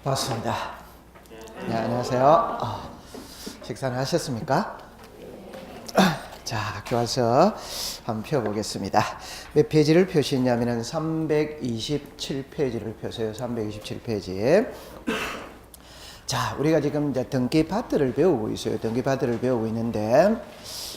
반갑습니다. 네, 안녕하세요. 식사는 하셨습니까? 자, 교과서 한번 펴보겠습니다. 몇 페이지를 펴시냐면은 327페이지를 펴세요. 327페이지. 자, 우리가 지금 이제 등기 파트를 배우고 있어요. 등기 파트를 배우고 있는데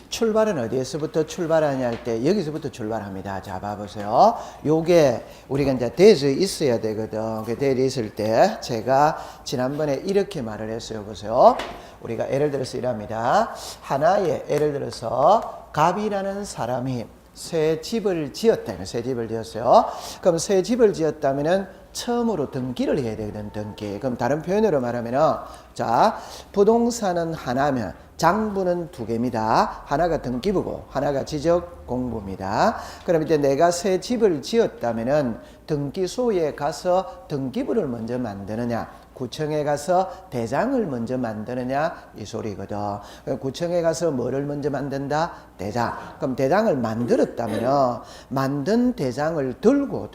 출발은 어디에서부터 출발하냐 할 때 여기서부터 출발합니다. 자, 봐보세요. 요게 우리가 이제 대에 있어야 되거든. 그 대에 있을 때 제가 지난번에 이렇게 말을 했어요. 보세요. 우리가 예를 들어서 이랍니다. 하나의 예를 들어서 갑이라는 사람이 새 집을 지었다. 새 집을 지었어요. 그럼 새 집을 지었다면은 처음으로 등기를 해야 되거든. 등기. 그럼 다른 표현으로 말하면은 자, 부동산은 하나면 장부는 두 개입니다. 하나가 등기부고 하나가 지적공부입니다. 그럼 이제 내가 새 집을 지었다면은 등기소에 가서 등기부를 먼저 만드느냐, 구청에 가서 대장을 먼저 만드느냐 이 소리거든. 구청에 가서 뭐를 먼저 만든다? 대장. 그럼 대장을 만들었다면 만든 대장을 들고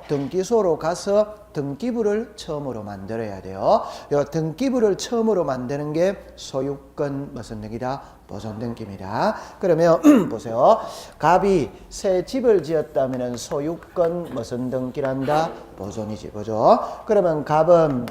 등기소로 가서 등기부를 처음으로 만들어야 돼요. 요 등기부를 처음으로 만드는 게 소유권 무슨 등기다? 보존 등기입니다. 그러면 보세요. 갑이 새 집을 지었다면 소유권 무슨 등기란다? 보존이지, 보존. 그러면 갑은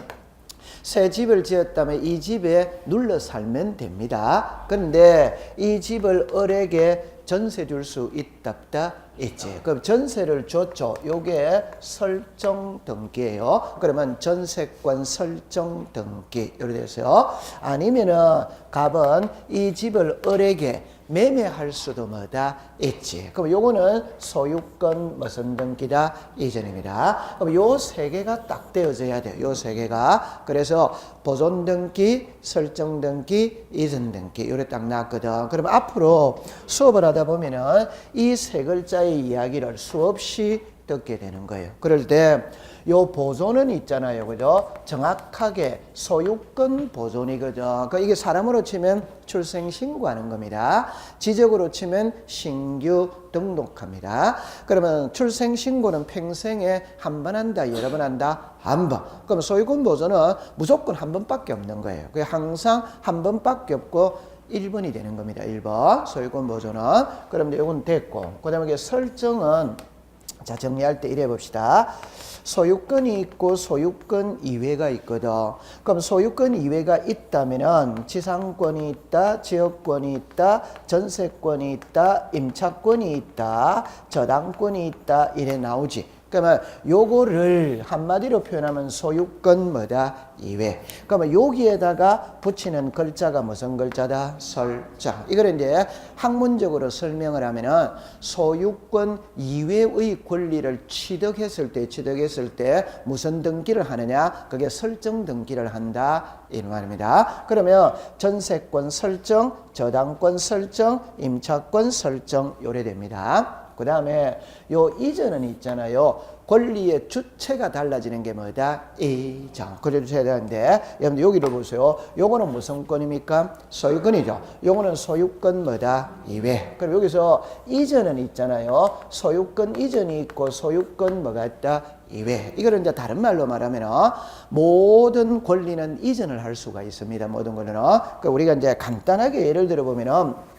새 집을 지었다면 이 집에 눌러 살면 됩니다. 그런데 이 집을 을에게 전세 줄 수 있다 없다? 있지. 그럼 전세를 줬죠. 요게 설정 등기예요. 그러면 전세권 설정 등기 이렇게 되세요. 아니면은 갑은 이 집을 을에게 매매할 수도 뭐다 있지. 그럼 요거는 소유권 무슨 등기다 이전입니다. 그럼 요 세 개가 딱 되어져야 돼요. 요 세 개가. 그래서 보존 등기, 설정 등기, 이전 등기 요래 딱 나왔거든. 그럼 앞으로 수업을 하다 보면은 이 세 글자의 이야기를 수없이 듣게 되는 거예요. 그럴 때 요 보존은 있잖아요. 그죠? 정확하게 소유권 보존이거든. 그러니까 이게 사람으로 치면 출생신고하는 겁니다. 지적으로 치면 신규 등록합니다. 그러면 출생신고는 평생에 한 번 한다, 여러 번 한다? 한 번. 그럼 소유권 보존은 무조건 한 번밖에 없는 거예요. 그게 항상 한 번밖에 없고 1번이 되는 겁니다. 1번. 소유권 보존은. 그럼 이제 이건 됐고. 그 다음에 설정은 자, 정리할 때 이래 봅시다. 소유권이 있고 소유권 이외가 있거든. 그럼 소유권 이외가 있다면은 지상권이 있다, 지역권이 있다, 전세권이 있다, 임차권이 있다, 저당권이 있다 이래 나오지. 그러면 요거를 한마디로 표현하면 소유권 뭐다? 이외. 그러면 여기에다가 붙이는 글자가 무슨 글자다? 설정. 이걸 이제 학문적으로 설명을 하면은 소유권 이외의 권리를 취득했을 때 무슨 등기를 하느냐? 그게 설정 등기를 한다. 이 말입니다. 그러면 전세권 설정, 저당권 설정, 임차권 설정 요래 됩니다. 그 다음에 요 이전은 있잖아요. 권리의 주체가 달라지는 게 뭐다? 이전. 그래도 해야 되는데, 여러분 여기를 보세요. 요거는 무슨 권입니까? 소유권이죠. 요거는 소유권 뭐다? 이외. 그럼 여기서 이전은 있잖아요. 소유권 이전이 있고 소유권 뭐가 있다? 이외. 이거를 이제 다른 말로 말하면 모든 권리는 이전을 할 수가 있습니다. 모든 권리는. 그러니까 우리가 이제 간단하게 예를 들어 보면은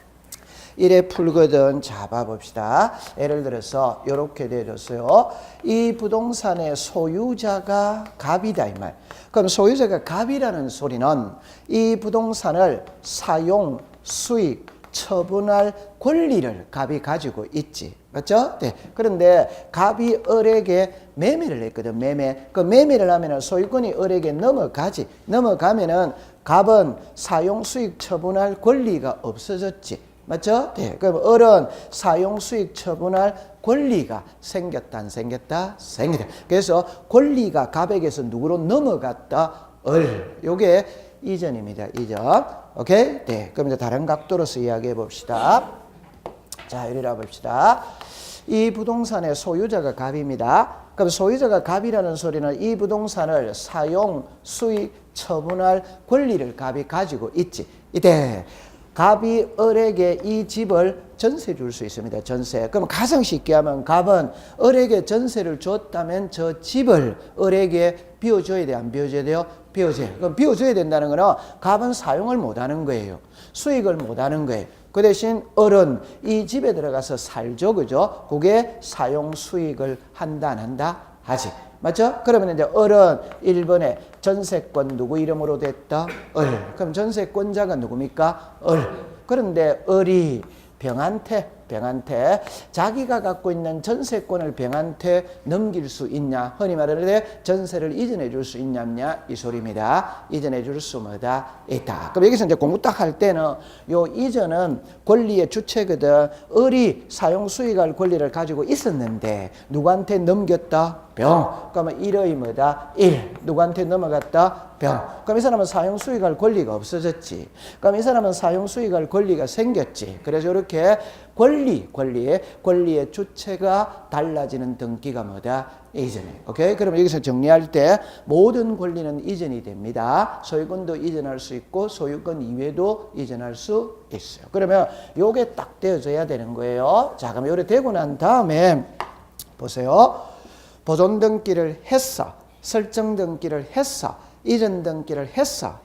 이래 풀거든. 자, 봐봅시다. 예를 들어서 이렇게 되어졌어요. 이 부동산의 소유자가 갑이다 이 말. 그럼 소유자가 갑이라는 소리는 이 부동산을 사용, 수익, 처분할 권리를 갑이 가지고 있지. 맞죠? 네. 그런데 갑이 을에게 매매를 했거든. 매매. 그 매매를 하면은 소유권이 을에게 넘어가지. 넘어가면은 갑은 사용, 수익, 처분할 권리가 없어졌지. 맞죠? 네. 그럼 을은 사용 수익 처분할 권리가 생겼다, 안 생겼다? 생겼다. 그래서 권리가 갑에게서 누구로 넘어갔다? 을. 요게 이전입니다. 이전. 오케이? 네. 그럼 이제 다른 각도로서 이야기해 봅시다. 자, 이리라 봅시다. 이 부동산의 소유자가 갑입니다. 그럼 소유자가 갑이라는 소리는 이 부동산을 사용, 수익, 처분할 권리를 갑이 가지고 있지. 이때 갑이 을에게 이 집을 전세 줄 수 있습니다. 전세. 그럼 가장 쉽게 하면 갑은 을에게 전세를 줬다면 저 집을 을에게 비워줘야 돼, 안 비워줘야 돼요? 비워줘야 돼요. 그럼 비워줘야 된다는 거는 갑은 사용을 못하는 거예요. 수익을 못하는 거예요. 그 대신 을은 이 집에 들어가서 살죠, 그죠? 그게 사용 수익을 한다, 안 한다? 하지. 맞죠? 그러면 이제 을은 1번에 전세권 누구 이름으로 됐다? 을. 그럼 전세권자가 누굽니까? 을. 그런데 을이 병한테 자기가 갖고 있는 전세권을 병한테 넘길 수 있냐? 흔히 말하는데 전세를 이전해 줄 수 있냐? 이 소리입니다. 이전해 줄 수 뭐다? 있다. 그럼 여기서 이제 공부 딱 할 때는 요 이전은 권리의 주체거든. 을이 사용 수익할 권리를 가지고 있었는데 누구한테 넘겼다? 병. 그러면 1의 뭐다? 1. 누구한테 넘어갔다? 병. 그럼 이 사람은 사용 수익할 권리가 없어졌지. 그럼 이 사람은 사용 수익할 권리가 생겼지. 그래서 이렇게 권리의 주체가 달라지는 등기가 뭐다? 이전이에요. 오케이? 그럼 여기서 정리할 때 모든 권리는 이전이 됩니다. 소유권도 이전할 수 있고 소유권 이외도 이전할 수 있어요. 그러면 요게 딱 되어져야 되는 거예요. 자, 그럼 요래 되고 난 다음에 보세요. 보존 등기를 했어. 설정 등기를 했어. 이전 등기를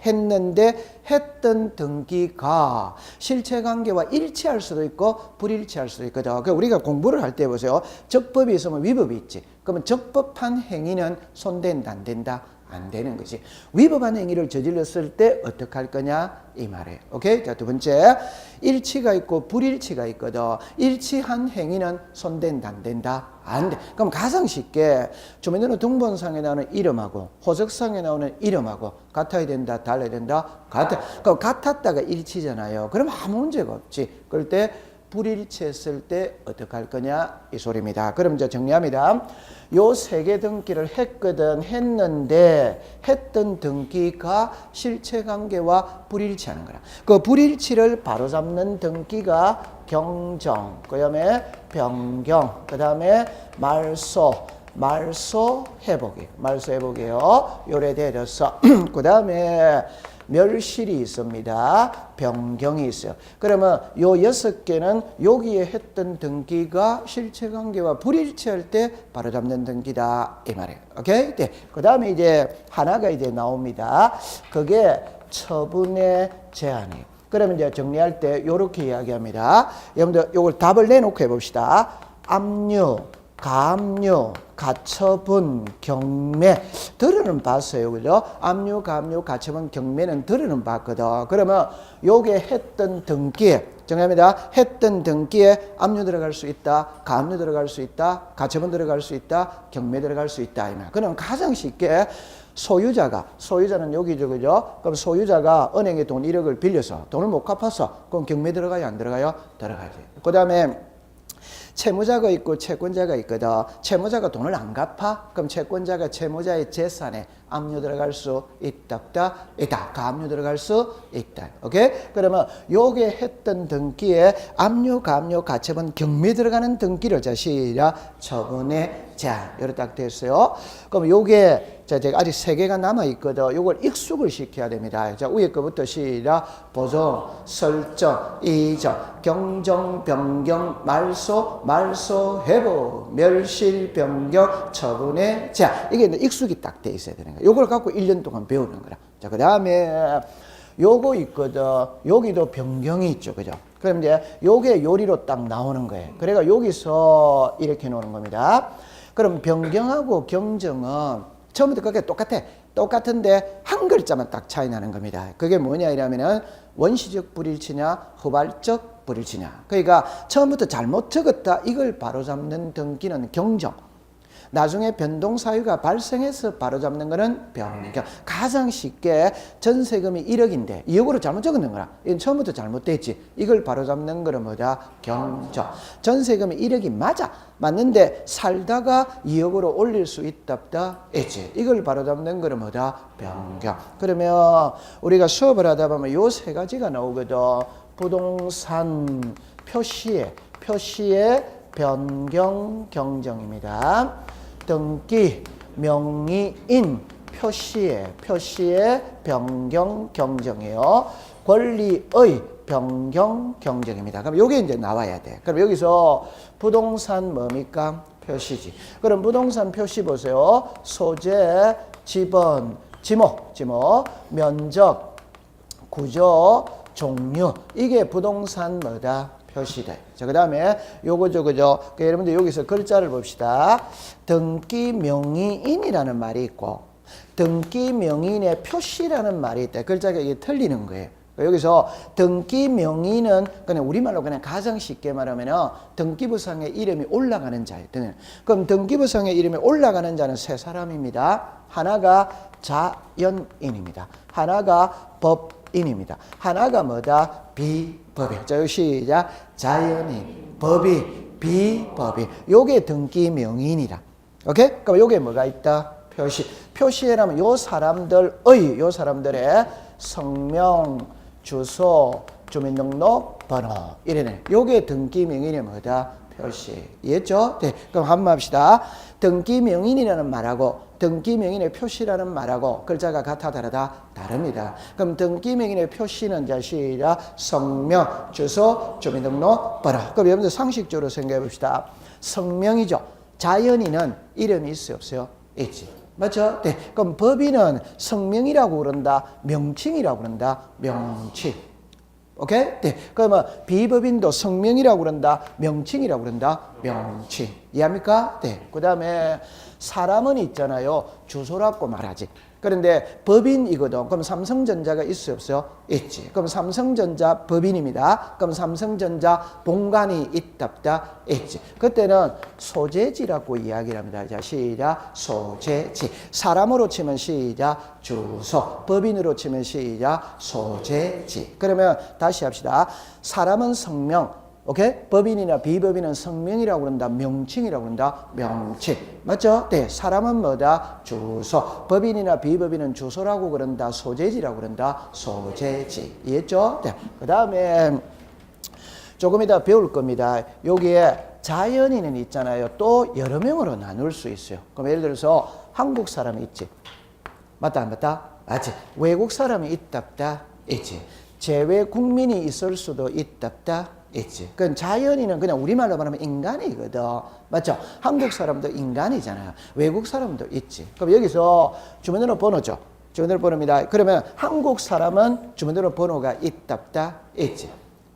했는데 했던 등기가 실체관계와 일치할 수도 있고 불일치할 수도 있거든. 그러니까 우리가 공부를 할 때 보세요. 적법이 있으면 위법이 있지. 그러면 적법한 행위는 손댄다, 안 된다? 안 되는 거지. 위법한 행위를 저질렀을 때 어떻게 할 거냐? 이 말이에요. 오케이? 자, 두 번째. 일치가 있고 불일치가 있거든. 일치한 행위는 손댄다, 안 된다? 안 돼. 그럼 가장 쉽게 주민등록 등본상에 나오는 이름하고 호적상에 나오는 이름하고 같아야 된다, 달라야 된다? 같아. 그럼 같았다가 일치잖아요. 그럼 아무 문제가 없지. 그럴 때 불일치했을 때 어떻게 할 거냐? 이 소리입니다. 그럼 이제 정리합니다. 요 세 개 등기를 했는데 했던 등기가 실체관계와 불일치하는 거라. 그 불일치를 바로잡는 등기가 경정, 그 다음에 변경, 그 다음에 말소 회복이에요. 요래 내려서 그 다음에 멸실이 있습니다. 변경이 있어요. 그러면 요 6개는 여기에 했던 등기가 실체관계와 불일치할 때 바로잡는 등기다 이 말이에요. 오케이? 네. 그 다음에 이제 하나가 이제 나옵니다. 그게 처분의 제한이에요. 그러면 이제 정리할 때 요렇게 이야기합니다. 여러분들 요걸 답을 내놓고 해봅시다. 압류, 가압류, 가처분, 경매. 들어는 봤어요. 그죠? 압류, 가압류, 가처분, 경매는 들어는 봤거든. 그러면 요게 했던 등기에, 정합니다. 했던 등기에 압류 들어갈 수 있다, 가압류 들어갈 수 있다, 가처분 들어갈 수 있다, 경매 들어갈 수 있다. 그럼 가장 쉽게 소유자는 여기죠, 그죠? 그럼 소유자가 은행에 돈 1억을 빌려서 돈을 못 갚았어. 그럼 경매 들어가요, 안 들어가요? 들어가야지. 그 다음에 채무자가 있고 채권자가 있거든. 채무자가 돈을 안 갚아? 그럼 채권자가 채무자의 재산에 압류 들어갈 수 있다, 없다? 있다. 가압류 들어갈 수 있다. 오케이? 그러면 요게 했던 등기에 압류, 가압류, 가처분, 경매 들어가는 등기를 자 시작 처분의 자, 요렇게 딱 됐어요. 그럼 요게 자, 제가 아직 3개가 남아 있거든. 요걸 익숙을 시켜야 됩니다. 자, 위에 거부터 시작. 보존, 설정, 이전, 경정, 변경, 말소, 회복, 멸실, 변경, 처분의 자. 이게 익숙이 딱 돼 있어야 되는 거야. 요걸 갖고 1년 동안 배우는 거라. 자, 그 다음에 요거 있거든. 여기도 변경이 있죠. 그죠? 그럼 이제 요게 요리로 딱 나오는 거예요. 그래가 여기서 이렇게 놓는 겁니다. 그럼 변경하고 경정은 처음부터 그게 똑같은데 한 글자만 딱 차이 나는 겁니다. 그게 뭐냐 이러면은 원시적 불일치냐 후발적 불일치냐. 그러니까 처음부터 잘못 적었다 이걸 바로잡는 등기는 경정. 나중에 변동 사유가 발생해서 바로잡는 거는 변경. 가장 쉽게 전세금이 1억인데 2억으로 잘못 적는 거라. 이건 처음부터 잘못됐지. 이걸 바로잡는 거는 뭐다? 경정. 전세금이 1억이 맞는데 살다가 2억으로 올릴 수 있다 없다? 있지. 이걸 바로잡는 거는 뭐다? 변경. 그러면 우리가 수업을 하다 보면 요 3가지가 나오거든. 부동산 표시에 변경 경정입니다. 등기 명의인 표시에 변경 경정이에요. 권리의 변경 경정입니다. 그럼 요게 이제 나와야 돼. 그럼 여기서 부동산 뭡니까? 표시지. 그럼 부동산 표시 보세요. 소재, 지번, 지목, 면적, 구조, 종류. 이게 부동산 뭐다? 표시돼. 자, 그 다음에 요거죠, 그죠? 그러니까 여러분들 여기서 글자를 봅시다. 등기 명의인이라는 말이 있고, 등기 명의인의 표시라는 말이 있다. 글자가 이게 틀리는 거예요. 여기서 등기 명의는 그냥 우리말로 그냥 가장 쉽게 말하면은 등기부상에 이름이 올라가는 자예요. 그럼 등기부상에 이름이 올라가는 자는 세 사람입니다. 하나가 자연인입니다. 하나가 법인입니다. 하나가 뭐다? 비법인. 자, 여기 시작. 자연인, 법인, 비법인. 요게 등기 명의인이라. 오케이? 그럼 요게 뭐가 있다? 표시. 표시해라면 요 사람들의 성명, 주소, 주민등록 번호 이래네. 요게 등기 명의인의 뭐다? 표시. 이해했죠? 네. 그럼 한번 합시다. 등기 명의인이라는 말하고 등기 명의인의 표시라는 말하고 글자가 같아 다르다? 다릅니다. 그럼 등기 명의인의 표시는 자 시작. 성명, 주소, 주민등록 번호. 그럼 여러분들 상식적으로 생각해 봅시다. 성명이죠. 자연인은 이름이 있어요, 없어요? 있지. 맞죠? 네. 그럼 법인은 성명이라고 그런다, 명칭이라고 그런다, 명칭. 오케이? 네. 그러면 비법인도 성명이라고 그런다, 명칭이라고 그런다, 명칭. 이해합니까? 네. 그 다음에 사람은 있잖아요. 주소라고 말하지. 그런데 법인이거든. 그럼 삼성전자가 있어요, 없어요? 있지. 그럼 삼성전자 법인입니다. 그럼 삼성전자 본관이 있다, 없다? 있지. 그때는 소재지라고 이야기를 합니다. 자, 시작. 소재지. 사람으로 치면 시작. 주소. 법인으로 치면 시작. 소재지. 그러면 다시 합시다. 사람은 성명. 오케이? 법인이나 비법인은 성명이라고 그런다. 명칭이라고 그런다. 명칭. 맞죠? 네. 사람은 뭐다? 주소. 법인이나 비법인은 주소라고 그런다. 소재지라고 그런다. 소재지. 이해했죠? 네. 그 다음에 조금 이따 배울 겁니다. 여기에 자연인은 있잖아요. 또 여러 명으로 나눌 수 있어요. 그럼 예를 들어서 한국 사람이 있지. 맞다, 안 맞다? 맞지. 외국 사람이 있다, 없다? 있지. 제외 국민이 있을 수도 있다, 없다? 있지. 그건 자연인은 그냥 우리말로 말하면 인간이거든. 맞죠? 한국 사람도 인간이잖아요. 외국 사람도 있지. 그럼 여기서 주민등록 번호죠. 주민등록 번호입니다. 그러면 한국 사람은 주민등록 번호가 있다, 없다? 있지.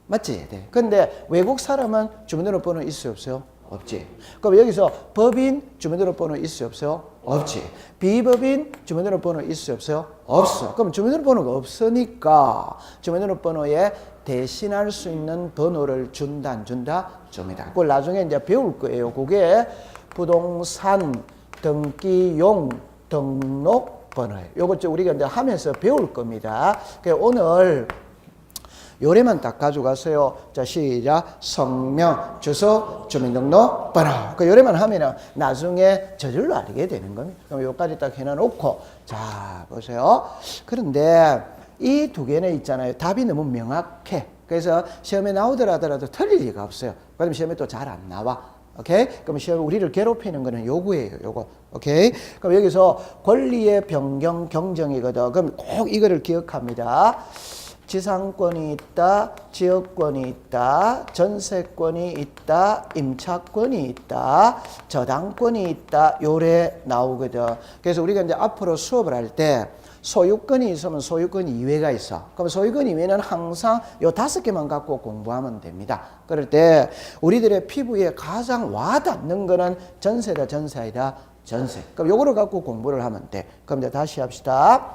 맞지? 네. 근데 외국 사람은 주민등록 번호 있어요, 없어요? 없지. 그럼 여기서 법인 주민등록 번호 있어요, 없어요? 없지. 비법인 주민등록 번호 있어요, 없어요? 없어. 그럼 주민등록 번호가 없으니까 주민등록 번호에 대신할 수 있는 번호를 준다, 안 준다? 줍니다. 그걸 나중에 이제 배울 거예요. 그게 부동산 등기용 등록 번호예요. 요것 우리가 이제 하면서 배울 겁니다. 그래서 오늘 요래만 딱 가져가세요. 자, 시작. 성명, 주소, 주민등록 번호. 그 요래만 하면은 나중에 저절로 알게 되는 겁니다. 그럼 요까지 딱 해놔놓고, 자, 보세요. 그런데 이 두 개는 있잖아요. 답이 너무 명확해. 그래서 시험에 나오더라도 틀릴 리가 없어요. 그럼 시험에 또 잘 안 나와. 오케이? 그럼 시험에 우리를 괴롭히는 거는 요거예요, 요거. 오케이? 그럼 여기서 권리의 변경, 경정이거든. 그럼 꼭 이거를 기억합니다. 지상권이 있다, 지역권이 있다, 전세권이 있다, 임차권이 있다, 저당권이 있다, 요래 나오거든. 그래서 우리가 이제 앞으로 수업을 할 때 소유권이 있으면 소유권 이외가 있어. 그럼 소유권 이외는 항상 요 5개만 갖고 공부하면 됩니다. 그럴 때 우리들의 피부에 가장 와닿는 거는 전세다, 전세 아니다, 전세. 그럼 요거를 갖고 공부를 하면 돼. 그럼 이제 다시 합시다.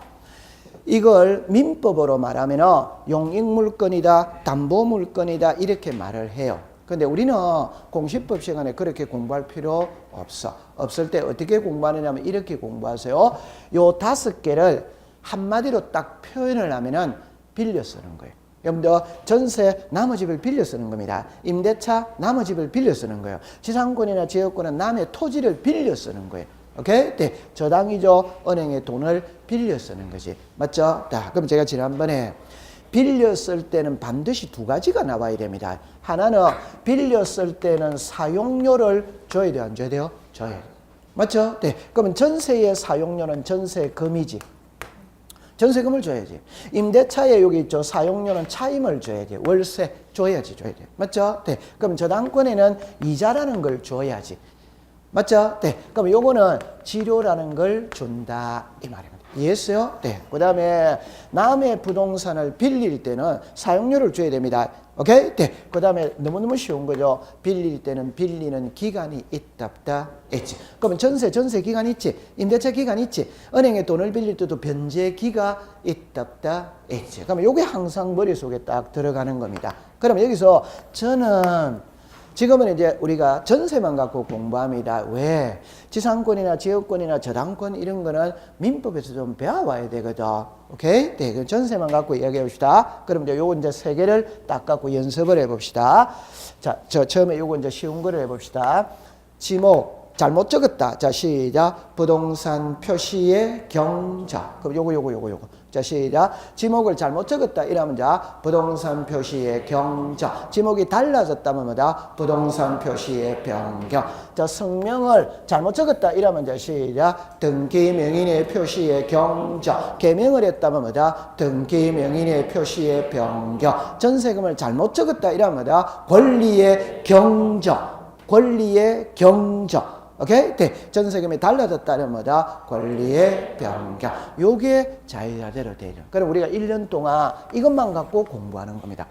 이걸 민법으로 말하면 용익물권이다, 담보물권이다 이렇게 말을 해요. 근데 우리는 공시법 시간에 그렇게 공부할 필요 없어. 없을 때 어떻게 공부하느냐면 이렇게 공부하세요. 요 5개를 한마디로 딱 표현을 하면은 빌려 쓰는 거예요. 여러분들 전세 남의 집을 빌려 쓰는 겁니다. 임대차 남의 집을 빌려 쓰는 거예요. 지상권이나 지역권은 남의 토지를 빌려 쓰는 거예요. 오케이? 네. 저당이죠. 은행에 돈을 빌려 쓰는 거지. 맞죠? 자, 그럼 제가 지난번에 빌려 쓸 때는 반드시 2가지가 나와야 됩니다. 하나는 빌려 쓸 때는 사용료를 줘야 돼요? 안 줘야 돼요? 줘야 돼요. 맞죠? 네. 그러면 전세의 사용료는 전세금이지. 전세금을 줘야지. 임대차에 여기 있죠. 사용료는 차임을 줘야지. 월세 줘야지. 맞죠? 네. 그럼 저당권에는 이자라는 걸 줘야지. 맞죠? 네. 그럼 요거는 지료라는 걸 준다 이 말입니다. 이해했어요? 네. 그 다음에 남의 부동산을 빌릴 때는 사용료를 줘야 됩니다. 오케이? 네. 그 다음에 너무너무 쉬운 거죠. 빌릴 때는 빌리는 기간이 있다 없다 있지. 그러면 전세 기간 있지. 임대차 기간 있지. 은행에 돈을 빌릴 때도 변제기가 있다 없다 있지. 그러면 요게 항상 머릿속에 딱 들어가는 겁니다. 그러면 여기서 저는 지금은 이제 우리가 전세만 갖고 공부합니다. 왜? 지상권이나 지역권이나 저당권 이런 거는 민법에서 좀 배워와야 되거든. 오케이? 네, 그 전세만 갖고 이야기해 봅시다. 그럼 이제 요거 이제 세 개를 딱 갖고 연습을 해 봅시다. 자, 처음에 요거 이제 쉬운 거를 해 봅시다. 지목 잘못 적었다. 자, 시작. 부동산 표시의 경자. 그럼 요거. 자, 시작. 지목을 잘못 적었다. 이러면 자, 부동산 표시의 경자. 지목이 달라졌다면 뭐다? 부동산 표시의 변경. 자, 성명을 잘못 적었다. 이러면 자, 시작. 등기 명인의 표시의 경자. 개명을 했다면 뭐다? 등기 명인의 표시의 변경. 전세금을 잘못 적었다. 이러면 뭐다? 권리의 경정. 권리의 경정. 오케이? 네. 전세금이 달라졌다는 뭐다? 권리의 변경. 요게 자유자재로 되죠. 그럼 우리가 1년 동안 이것만 갖고 공부하는 겁니다.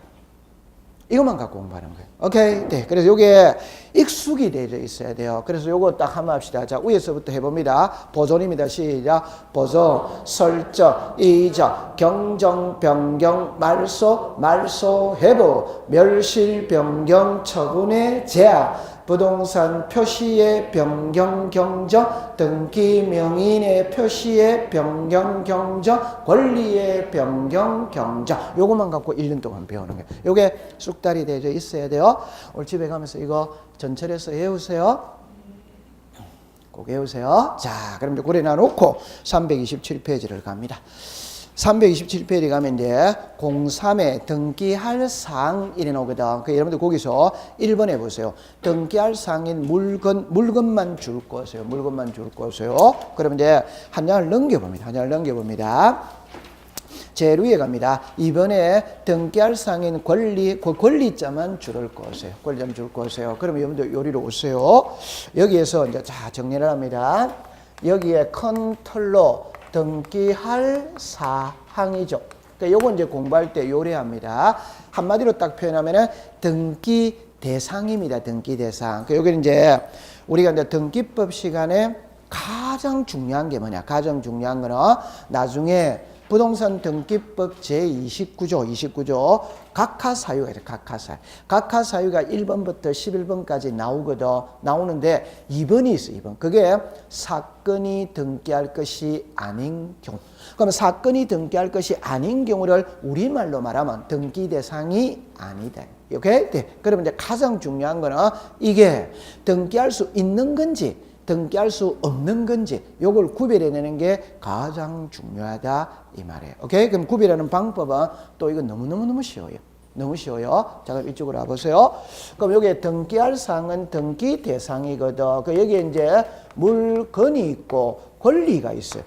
이것만 갖고 공부하는 거예요. 오케이? 네. 그래서 요게 익숙이 되어 있어야 돼요. 그래서 요거 딱 한번 합시다. 자, 위에서부터 해봅니다. 보존입니다. 시작. 보존, 설정, 이적, 경정, 변경, 말소, 회복, 멸실, 변경, 처분의 제한, 부동산 표시의 변경 경정, 등기 명인의 표시의 변경 경정, 권리의 변경 경정. 요것만 갖고 1년 동안 배우는 거예요. 요게 쑥다리 되어 있어야 돼요. 오늘 집에 가면서 이거 전철에서 외우세요. 꼭 외우세요. 자, 그럼 이제 고래 놔놓고 327페이지를 갑니다. 327페이지 가면 이제 03에 등기할 사항 이래 나오거든. 그 여러분들 거기서 1번 해보세요. 등기할 사항인 물건만 줄 거세요. 물건만 줄 거세요. 그러면 이제 한 장을 넘겨봅니다. 제일 위에 갑니다. 이번에 등기할 사항인 권리자만 줄을 거세요. 권리자만 줄 거세요. 그러면 여러분들 요리로 오세요. 여기에서 이제 자, 정리를 합니다. 여기에 큰 틀로 등기할 사항이죠. 그러니까 요거 이제 공부할 때 요래합니다. 한마디로 딱 표현하면은 등기 대상입니다. 등기 대상. 그러니까 여기는 이제 우리가 이제 등기법 시간에 가장 중요한 게 뭐냐? 가장 중요한 거는 나중에 부동산 등기법 제29조 각하사유가 있어요. 각하사유가 1번부터 11번까지 나오는데 2번이 있어요. 2번. 그게 사건이 등기할 것이 아닌 경우. 그러면 사건이 등기할 것이 아닌 경우를 우리말로 말하면 등기 대상이 아니다. 오케이? 네. 그러면 이제 가장 중요한 거는 이게 등기할 수 있는 건지 등기할 수 없는 건지 요걸 구별해내는 게 가장 중요하다 이 말이에요. 오케이? 그럼 구별하는 방법은 또 이거 너무 쉬워요. 너무 쉬워요. 자, 그럼 이쪽으로 와보세요. 그럼 여기에 등기할 사항은 등기 대상이거든. 그 여기에 이제 물건이 있고 권리가 있어요.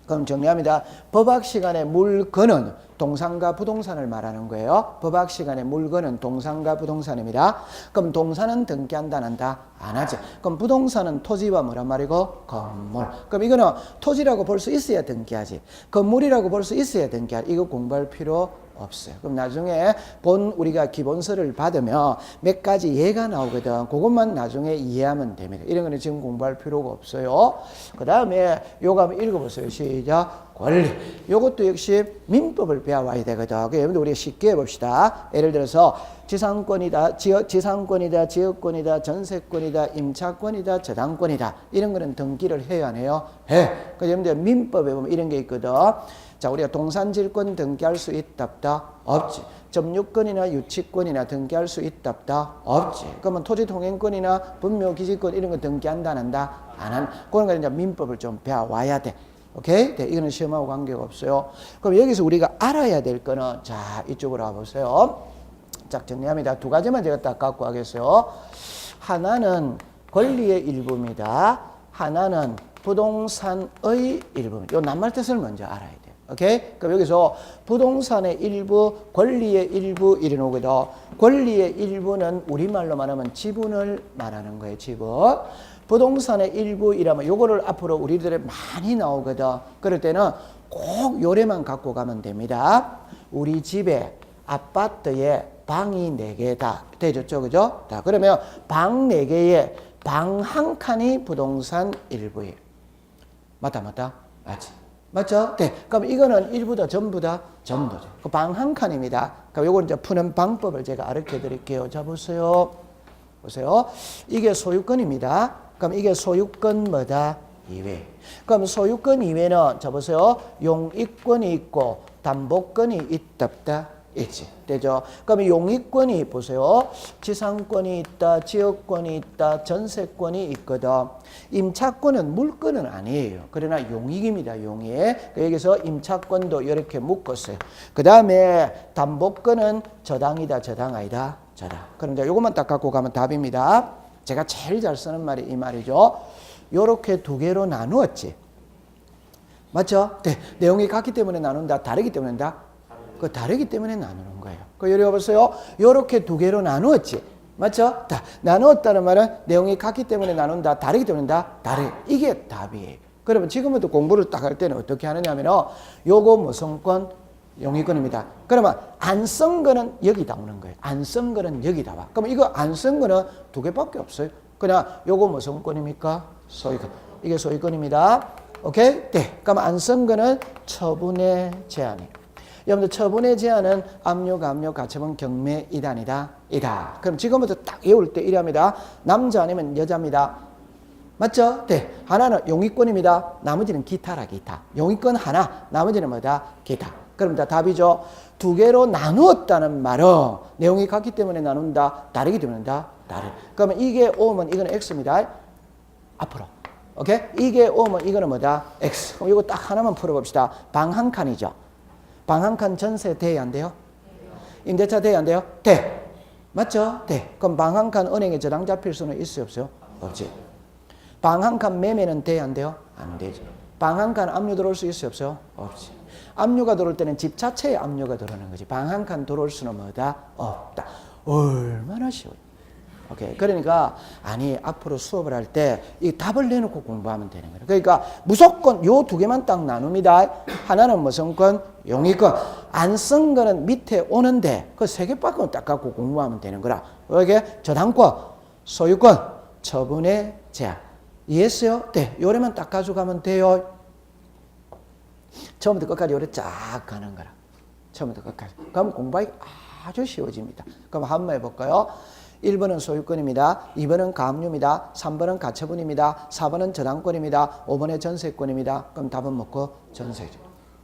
그럼 정리합니다. 법학 시간에 물건은 동산과 부동산을 말하는 거예요. 법학 시간에 물건은 동산과 부동산입니다. 그럼 동산은 등기한다, 안 한다? 안 하죠. 그럼 부동산은 토지와 뭐란 말이고? 건물. 그럼 이거는 토지라고 볼 수 있어야 등기하지. 건물이라고 볼 수 있어야 등기하지. 이거 공부할 필요 없어요. 그럼 나중에 우리가 기본서를 받으면 몇 가지 예가 나오거든. 그것만 나중에 이해하면 됩니다. 이런 거는 지금 공부할 필요가 없어요. 그 다음에 요거 한번 읽어보세요. 시작. 권리. 요것도 역시 민법을 배워와야 되거든. 여러분들 우리가 쉽게 해봅시다. 예를 들어서 지상권이다, 지역권이다, 전세권이다, 임차권이다, 저당권이다. 이런 거는 등기를 해야 안 해요? 해. 그래서 여러분들 민법에 보면 이런 게 있거든. 자, 우리가 동산질권 등기할 수 있다, 없다? 없지. 점유권이나 유치권이나 등기할 수 있다, 없다? 없지. 그러면 토지통행권이나 분묘기지권 이런 거 등기한다, 안 한다? 안 한. 그런 거 이제 민법을 좀 배워와야 돼. 오케이? 네, 이거는 시험하고 관계가 없어요. 그럼 여기서 우리가 알아야 될 거는 자, 이쪽으로 와보세요. 자, 정리합니다. 두 가지만 제가 딱 갖고 가겠어요. 하나는 권리의 일부입니다. 하나는 부동산의 일부입니다. 요 낱말 뜻을 먼저 알아야 돼요. 오케이? 그럼 여기서 부동산의 일부, 권리의 일부 이래 놓거든. 권리의 일부는 우리말로 말하면 지분을 말하는 거예요. 지분. 부동산의 일부이라면 요거를 앞으로 우리들이 많이 나오거든. 그럴 때는 꼭 요래만 갖고 가면 됩니다. 우리 집에 아파트에 방이 4개다. 되셨죠? 그죠? 자, 그러면 방 4개에 방 한 칸이 부동산 일부예요. 맞다? 맞지? 맞죠? 네. 그럼 이거는 일부다, 전부다? 전부죠. 그 방 한 칸입니다. 그럼 요걸 이제 푸는 방법을 제가 알려 드릴게요. 자, 보세요. 이게 소유권입니다. 그럼 이게 소유권 뭐다? 이외. 그럼 소유권 이외는 자 보세요. 용익권이 있고 담보권이 있다 없다? 있지. 되죠? 그럼 용익권이 보세요. 지상권이 있다, 지역권이 있다, 전세권이 있거든. 임차권은 물권은 아니에요. 그러나 용익입니다. 용익. 여기서 임차권도 이렇게 묶었어요. 그 다음에 담보권은 저당이다, 저당 아니다? 저당. 그럼 이제 요것만 딱 갖고 가면 답입니다. 제가 제일 잘 쓰는 말이 이 말이죠. 요렇게 2개로 나누었지. 맞죠? 네. 내용이 같기 때문에 나눈다. 다르기 때문에 다르기 때문에 나누는 거예요. 여기 보세요. 요렇게 2개로 나누었지. 맞죠? 나누었다는 말은 내용이 같기 때문에 나눈다. 다르기 때문에 다르. 이게 답이에요. 그러면 지금부터 공부를 딱 할 때는 어떻게 하느냐면 요거 무슨 권? 용익권입니다. 그러면 안 쓴 거는 여기 나오는 거예요. 안 쓴 거는 여기 나와. 그럼 이거 안 쓴 거는 2개밖에 없어요. 그냥 요거 무슨 권입니까? 소유권. 이게 소유권입니다. 오케이? 네. 그럼 안 쓴 거는 처분의 제한이에요. 여러분들 처분의 제한은 압류, 감류, 가처분, 경매, 이단이다. 그럼 지금부터 딱 외울 때 이랍니다. 남자 아니면 여자입니다. 맞죠? 네. 하나는 용익권입니다. 나머지는 기타라, 기타. 용익권 하나, 나머지는 뭐다? 기타. 그럼 다 답이죠. 2개로 나누었다는 말은 내용이 같기 때문에 나눈다. 다르기 때문에 다르. 그러면 이게 5면 이거는 X입니다. 앞으로. 오케이? 이게 5면 이거는 뭐다? X. 그럼 이거 딱 하나만 풀어봅시다. 방 한 칸이죠. 방 한 칸 전세 돼야 안 돼요? 임대차 돼야 안 돼요? 돼. 맞죠? 돼. 그럼 방 한 칸 은행에 저당 잡힐 수는 있어요? 없어요? 없지. 방 한 칸 매매는 돼야 안 돼요? 안 되죠. 방 한 칸 압류 들어올 수 있어요? 없어요? 없지. 압류가 들어올 때는 집 자체에 압류가 들어오는 거지. 방 한 칸 들어올 수는 뭐다? 없다. 얼마나 쉬워요. 오케이. 그러니까 아니 앞으로 수업을 할 때 이 답을 내놓고 공부하면 되는 거예요. 그러니까 무조건 요 2개만 딱 나눕니다. 하나는 무슨 권? 용익권. 안 쓴 거는 밑에 오는데 그 3개밖에 딱 갖고 공부하면 되는 거라. 이게 저당권, 소유권, 처분의 제한. 이해했어요? 네. 요래만 딱 가져가면 돼요. 처음부터 끝까지 요래 쫙 가는 거라. 처음부터 끝까지. 그럼 공부하기 아주 쉬워집니다. 그럼 한번 해볼까요? 1번은 소유권입니다. 2번은 가압류입니다. 3번은 가처분입니다. 4번은 저당권입니다. 5번은 전세권입니다. 그럼 답은 뭐고? 전세죠.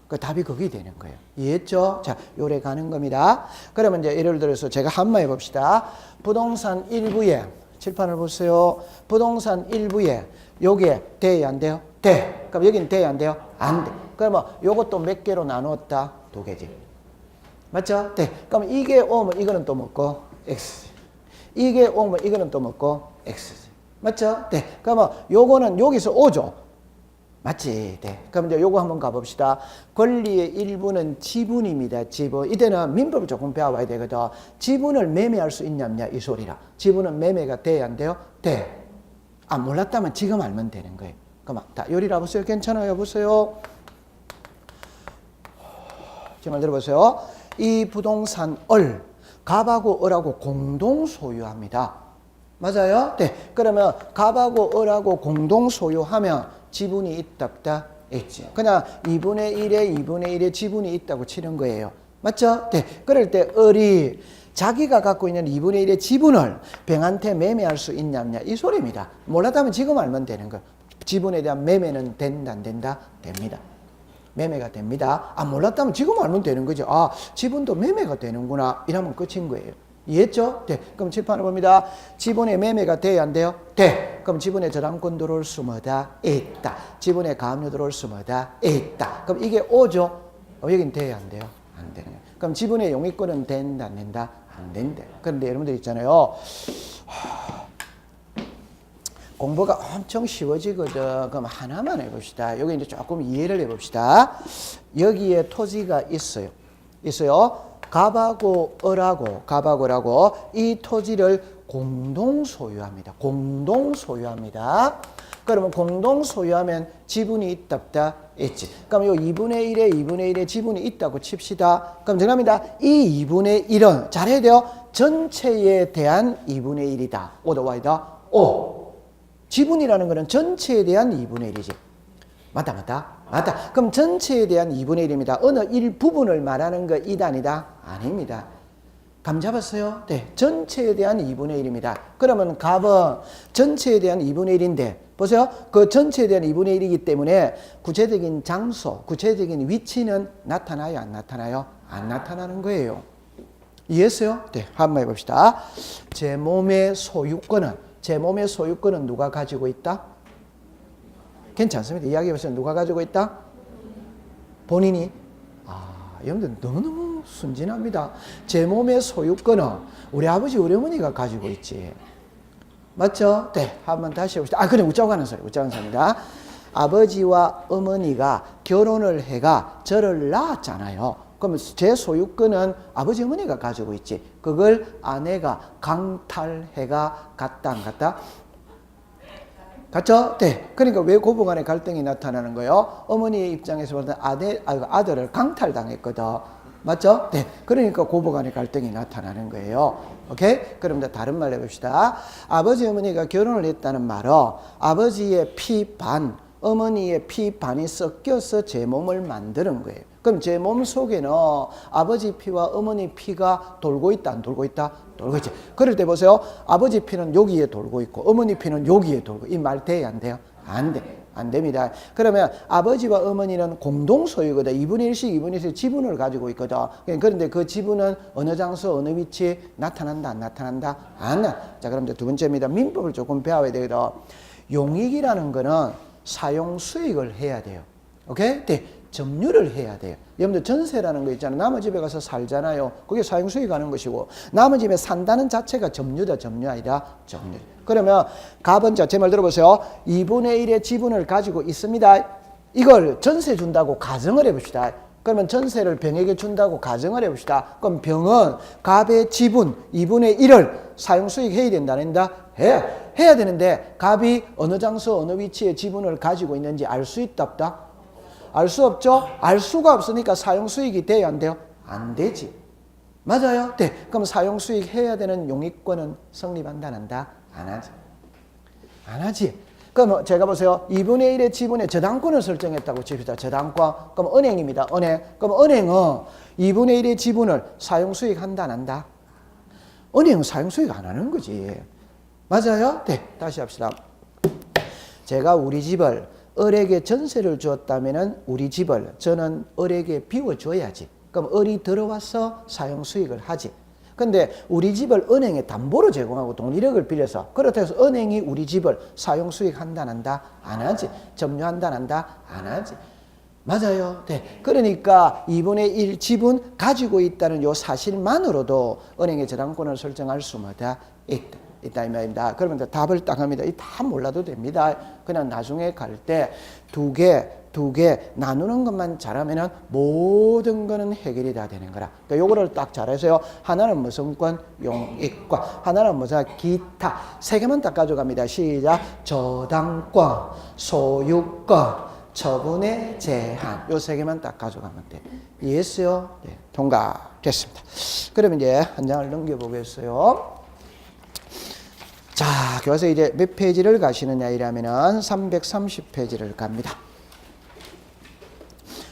그 답이 거기 되는 거예요. 이해했죠? 자, 요래 가는 겁니다. 그러면 이제 예를 들어서 제가 한번 해봅시다. 부동산 일부에 칠판을 보세요. 부동산 일부에 요게 돼야 안 돼요? 돼. 그럼 여기는 돼야 안 돼요? 안 돼. 그러면 요것도 몇 개로 나누었다? 2개지. 맞죠? 돼. 그럼 이게 오면 이거는 또 뭐고? X. 이게 오면 이거는 또 뭐고? X지. 맞죠? 네. 그러면 요거는 여기서 오죠. 맞지? 네. 그럼 이제 요거 한번 가봅시다. 권리의 일부는 지분입니다. 지분. 이때는 민법을 조금 배워봐야 되거든. 지분을 매매할 수 있냐 없냐 이 소리라. 지분은 매매가 돼야 안 돼요? 돼. 아, 몰랐다면 지금 알면 되는 거예요. 그럼 다 요리라 보세요. 괜찮아요? 보세요. 정말 들어보세요. 이 부동산을 갑하고 을하고 공동 소유합니다. 맞아요? 네. 그러면 갑하고 을하고 공동 소유하면 지분이 있다 없다? 있지. 그냥 2분의 1에 2분의 1에 지분이 있다고 치는 거예요. 맞죠? 네. 그럴 때 을이 자기가 갖고 있는 2분의 1의 지분을 병한테 매매할 수 있냐 없냐 이 소리입니다. 몰랐다면 지금 알면 되는 거예요. 지분에 대한 매매는 된다 안 된다? 됩니다. 매매가 됩니다. 아, 몰랐다면 지금 알면 되는 거죠. 아, 지분도 매매가 되는구나. 이러면 끝인 거예요. 이해했죠? 네. 그럼 칠판을 봅니다. 지분의 매매가 돼야 안 돼요? 돼. 그럼 지분의 저당권 들어올 수 뭐다? 있다. 지분의 가압류 들어올 수 뭐다? 있다. 그럼 이게 오죠? 여긴 돼야 안 돼요? 안 되는 거예요. 그럼 지분의 용익권은 된다 안 된다? 안 된대. 그런데 여러분들 있잖아요. 공부가 엄청 쉬워지거든. 그럼 하나만 해봅시다. 여기 이제 조금 이해를 해봅시다. 여기에 토지가 있어요. 갑하고 을하고 이 토지를 공동 소유합니다. 공동 소유합니다. 그러면 공동 소유하면 지분이 있다 없다? 있지. 그럼 요 2분의 1에 2분의 1에 지분이 있다고 칩시다. 그럼 정답입니다. 이 2분의 1은 잘해야 돼요. 전체에 대한 2분의 1이다. 오다 Y다. 오. 지분이라는 거는 전체에 대한 2분의 1이지. 맞다. 맞다. 그럼 전체에 대한 2분의 1입니다. 어느 일부분을 말하는 거 이다 아니다? 아닙니다. 감 잡았어요? 네. 전체에 대한 2분의 1입니다. 그러면 값은 전체에 대한 2분의 1인데, 보세요. 그 전체에 대한 2분의 1이기 때문에 구체적인 장소, 구체적인 위치는 나타나요? 안 나타나요? 안 나타나는 거예요. 이해했어요? 네. 한번 해봅시다. 제 몸의 소유권은 누가 가지고 있다? 괜찮습니다. 이야기해보세요. 누가 가지고 있다? 본인이? 여러분들 너무너무 순진합니다. 제 몸의 소유권은 우리 아버지, 우리 어머니가 가지고 있지. 맞죠? 네. 한번 다시 해봅시다. 그래. 웃자고 하는 소리입니다. 아버지와 어머니가 결혼을 해가 저를 낳았잖아요. 그러면 제 소유권은 아버지, 어머니가 가지고 있지. 그걸 아내가 강탈해가 갔다 안 갔다? 갔죠? 네. 그러니까 왜 고부간의 갈등이 나타나는 거예요? 어머니의 입장에서 보면 아들을 강탈당했거든. 맞죠? 네. 그러니까 고부간의 갈등이 나타나는 거예요. 오케이? 그럼 다른 말 해봅시다. 아버지, 어머니가 결혼을 했다는 말은 아버지의 피 반, 어머니의 피 반이 섞여서 제 몸을 만드는 거예요. 그럼 제 몸 속에는 아버지 피와 어머니 피가 돌고 있다, 안 돌고 있다? 돌고 있지. 그럴 때 보세요. 아버지 피는 여기에 돌고 있고 어머니 피는 여기에 돌고. 이 말 돼요? 안 돼요? 안 돼. 안 됩니다. 그러면 아버지와 어머니는 공동 소유거든. 2분의 1씩 2분의 1씩 지분을 가지고 있거든. 그런데 그 지분은 어느 장소, 어느 위치에 나타난다, 안 나타난다? 안 나. 자, 그럼 두 번째입니다. 민법을 조금 배워야 되거든. 용익이라는 거는 사용 수익을 해야 돼요. 오케이? 네. 점유를 해야 돼요. 여러분들 전세라는 거 있잖아요. 남의 집에 가서 살잖아요. 그게 사용 수익하는 것이고, 남의 집에 산다는 자체가 점유다, 점유 아니다? 점유. 그러면 갑은 제 말 들어보세요. 2분의 1의 지분을 가지고 있습니다. 이걸 전세 준다고 가정을 해봅시다. 그러면 전세를 병에게 준다고 가정을 해봅시다. 그럼 병은 갑의 지분 2분의 1을 사용 수익 해야 된다, 안 된다? 해야 되는데 갑이 어느 장소, 어느 위치에 지분을 가지고 있는지 알 수 있다, 없다? 알 수 없죠? 알 수가 없으니까 사용 수익이 돼요, 안 돼요? 안 되지. 맞아요? 네. 그럼 사용 수익 해야 되는 용익권은 성립한다, 안 한다? 안 하지. 안 하지. 그럼 제가 보세요. 2분의 1의 지분에 저당권을 설정했다고 칩시다. 저당권. 그럼 은행입니다. 은행. 그럼 은행은 2분의 1의 지분을 사용 수익 한다, 안 한다? 은행은 사용 수익 안 하는 거지. 맞아요? 네. 다시 합시다. 제가 우리 집을 을에게 전세를 주었다면 우리 집을 저는 을에게 비워줘야지. 그럼 을이 들어와서 사용 수익을 하지. 근데 우리 집을 은행에 담보로 제공하고 돈 1억을 빌려서 그렇다고 해서 은행이 우리 집을 사용 수익한다, 안 한다? 안 하지. 점유한다, 안 한다? 안 하지. 맞아요. 네. 그러니까 2분의 1 지분 가지고 있다는 요 사실만으로도 은행의 저당권을 설정할 수마다 있다. 이 말입니다. 그러면 답을 딱 합니다. 이 다 몰라도 됩니다. 그냥 나중에 갈 때 두 개 나누는 것만 잘하면은 모든 거는 해결이 다 되는 거라. 그러니까 요거를 딱 잘해서요. 하나는 무슨 권? 용익권. 하나는 무슨? 기타. 세 개만 딱 가져갑니다. 시작. 저당권, 소유권, 처분의 제한. 요 세 개만 딱 가져가면 돼. 이해했어요? 네. 통과됐습니다. 그러면 이제 한 장을 넘겨보겠어요. 자, 그래서 이제 몇 페이지를 가시느냐 이러면은 330페이지를 갑니다.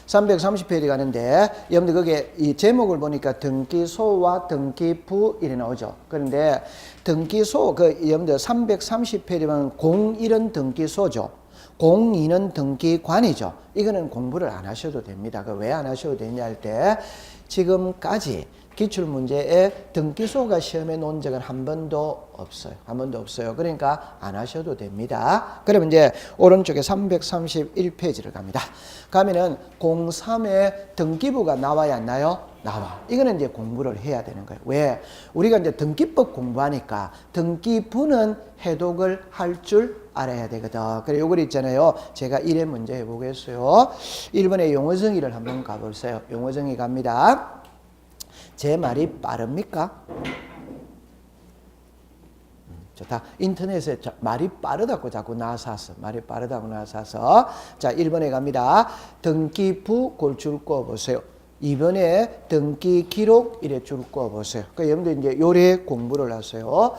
330페이지 가는데 여러분들 거기에 이 제목을 보니까 등기소와 등기부 이래 나오죠. 그런데 등기소 여러분들 330페이지면 01은 등기소죠. 02는 등기관이죠. 이거는 공부를 안 하셔도 됩니다. 왜 안 하셔도 되냐 할 때 지금까지 기출문제에 등기소가 시험에 놓은 적은 한 번도 없어요. 한 번도 없어요. 그러니까 안 하셔도 됩니다. 그러면 이제 오른쪽에 331페이지를 갑니다. 가면은 03에 등기부가 나와야 안 나요? 나와. 이거는 이제 공부를 해야 되는 거예요. 왜? 우리가 이제 등기법 공부하니까 등기부는 해독을 할 줄 알아야 되거든. 그래, 요걸 있잖아요. 제가 1회 문제 해보겠어요. 1번에 용어정의를 한번 가보세요. 용어정의 갑니다. 제 말이 빠릅니까? 다 인터넷에 말이 빠르다고 자꾸 나사서 말이 빠르다고 나사서 자 1번에 갑니다. 등기부 골줄 꿔보세요. 2번에 등기 기록 이래 줄 꿔보세요. 그러니까 여러분들 이제 요래 공부를 하세요.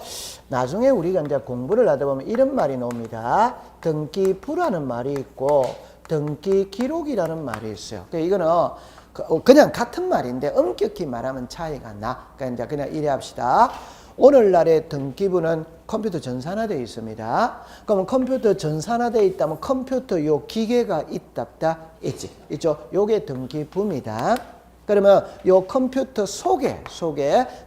나중에 우리가 이제 공부를 하다 보면 이런 말이 나옵니다. 등기부라는 말이 있고 등기 기록이라는 말이 있어요. 그러니까 이거는 그냥 같은 말인데 엄격히 말하면 차이가 나. 그러니까 이제 그냥 이래 합시다. 오늘날의 등기부는 컴퓨터 전산화되어 있습니다. 그러면 컴퓨터 전산화되어 있다면 컴퓨터 요 기계가 있답다 있지. 있죠? 요게 등기부입니다. 그러면 요 컴퓨터 속에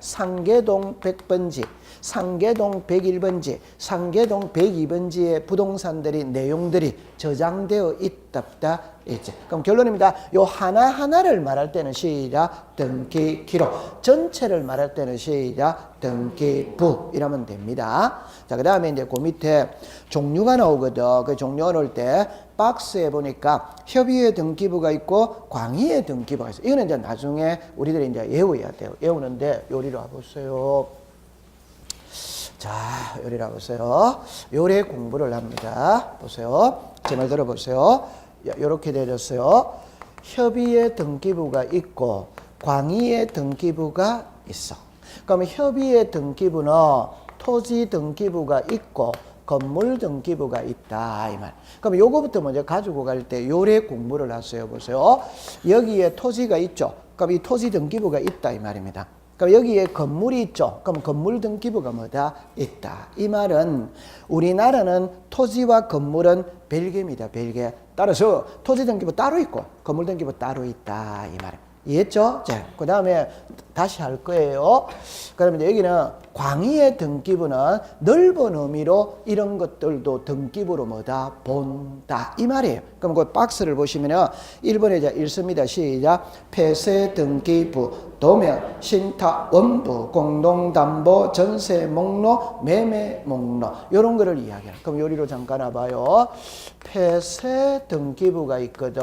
상계동 100번지, 상계동 101번지, 상계동 102번지의 부동산들이 내용들이 저장되어 있답다 있지. 그럼 결론입니다. 요 하나하나를 말할 때는 시작 등기 기록, 전체를 말할 때는 시작 등기부 이러면 됩니다. 자, 그다음에 이제 그 밑에 종류가 나오거든. 그 종류가 나올 때 박스에 보니까 협의회 등기부가 있고 광의회 등기부가 있어. 이거는 이제 나중에 우리들이 이제 외워야 돼요. 외우는데 요리로 와보세요. 자, 요리로 와보세요. 요래 공부를 합니다. 보세요. 제 말 들어보세요. 요렇게 되졌어요. 협의회 등기부가 있고 광의회 등기부가 있어. 그러면 협의회 등기부는 토지 등기부가 있고 건물 등기부가 있다 이 말. 그럼 요거부터 먼저 가지고 갈 때 요래 공부를 하세요. 보세요. 여기에 토지가 있죠. 그럼 이 토지 등기부가 있다 이 말입니다. 그럼 여기에 건물이 있죠. 그럼 건물 등기부가 뭐다? 있다. 이 말은 우리나라는 토지와 건물은 별개입니다. 별개. 따라서 토지 등기부 따로 있고 건물 등기부 따로 있다 이 말입니다. 이해했죠? 자, 그 다음에 다시 할 거예요. 그러면 여기는 광의의 등기부는 넓은 의미로 이런 것들도 등기부로 뭐다? 본다. 이 말이에요. 그럼 그 박스를 보시면은 1번에 이제 읽습니다. 시작. 폐쇄 등기부, 도면, 신탁, 원부, 공동담보, 전세 목록, 매매 목록. 이런 거를 이야기해요. 그럼 요리로 잠깐 와봐요. 폐쇄 등기부가 있거든.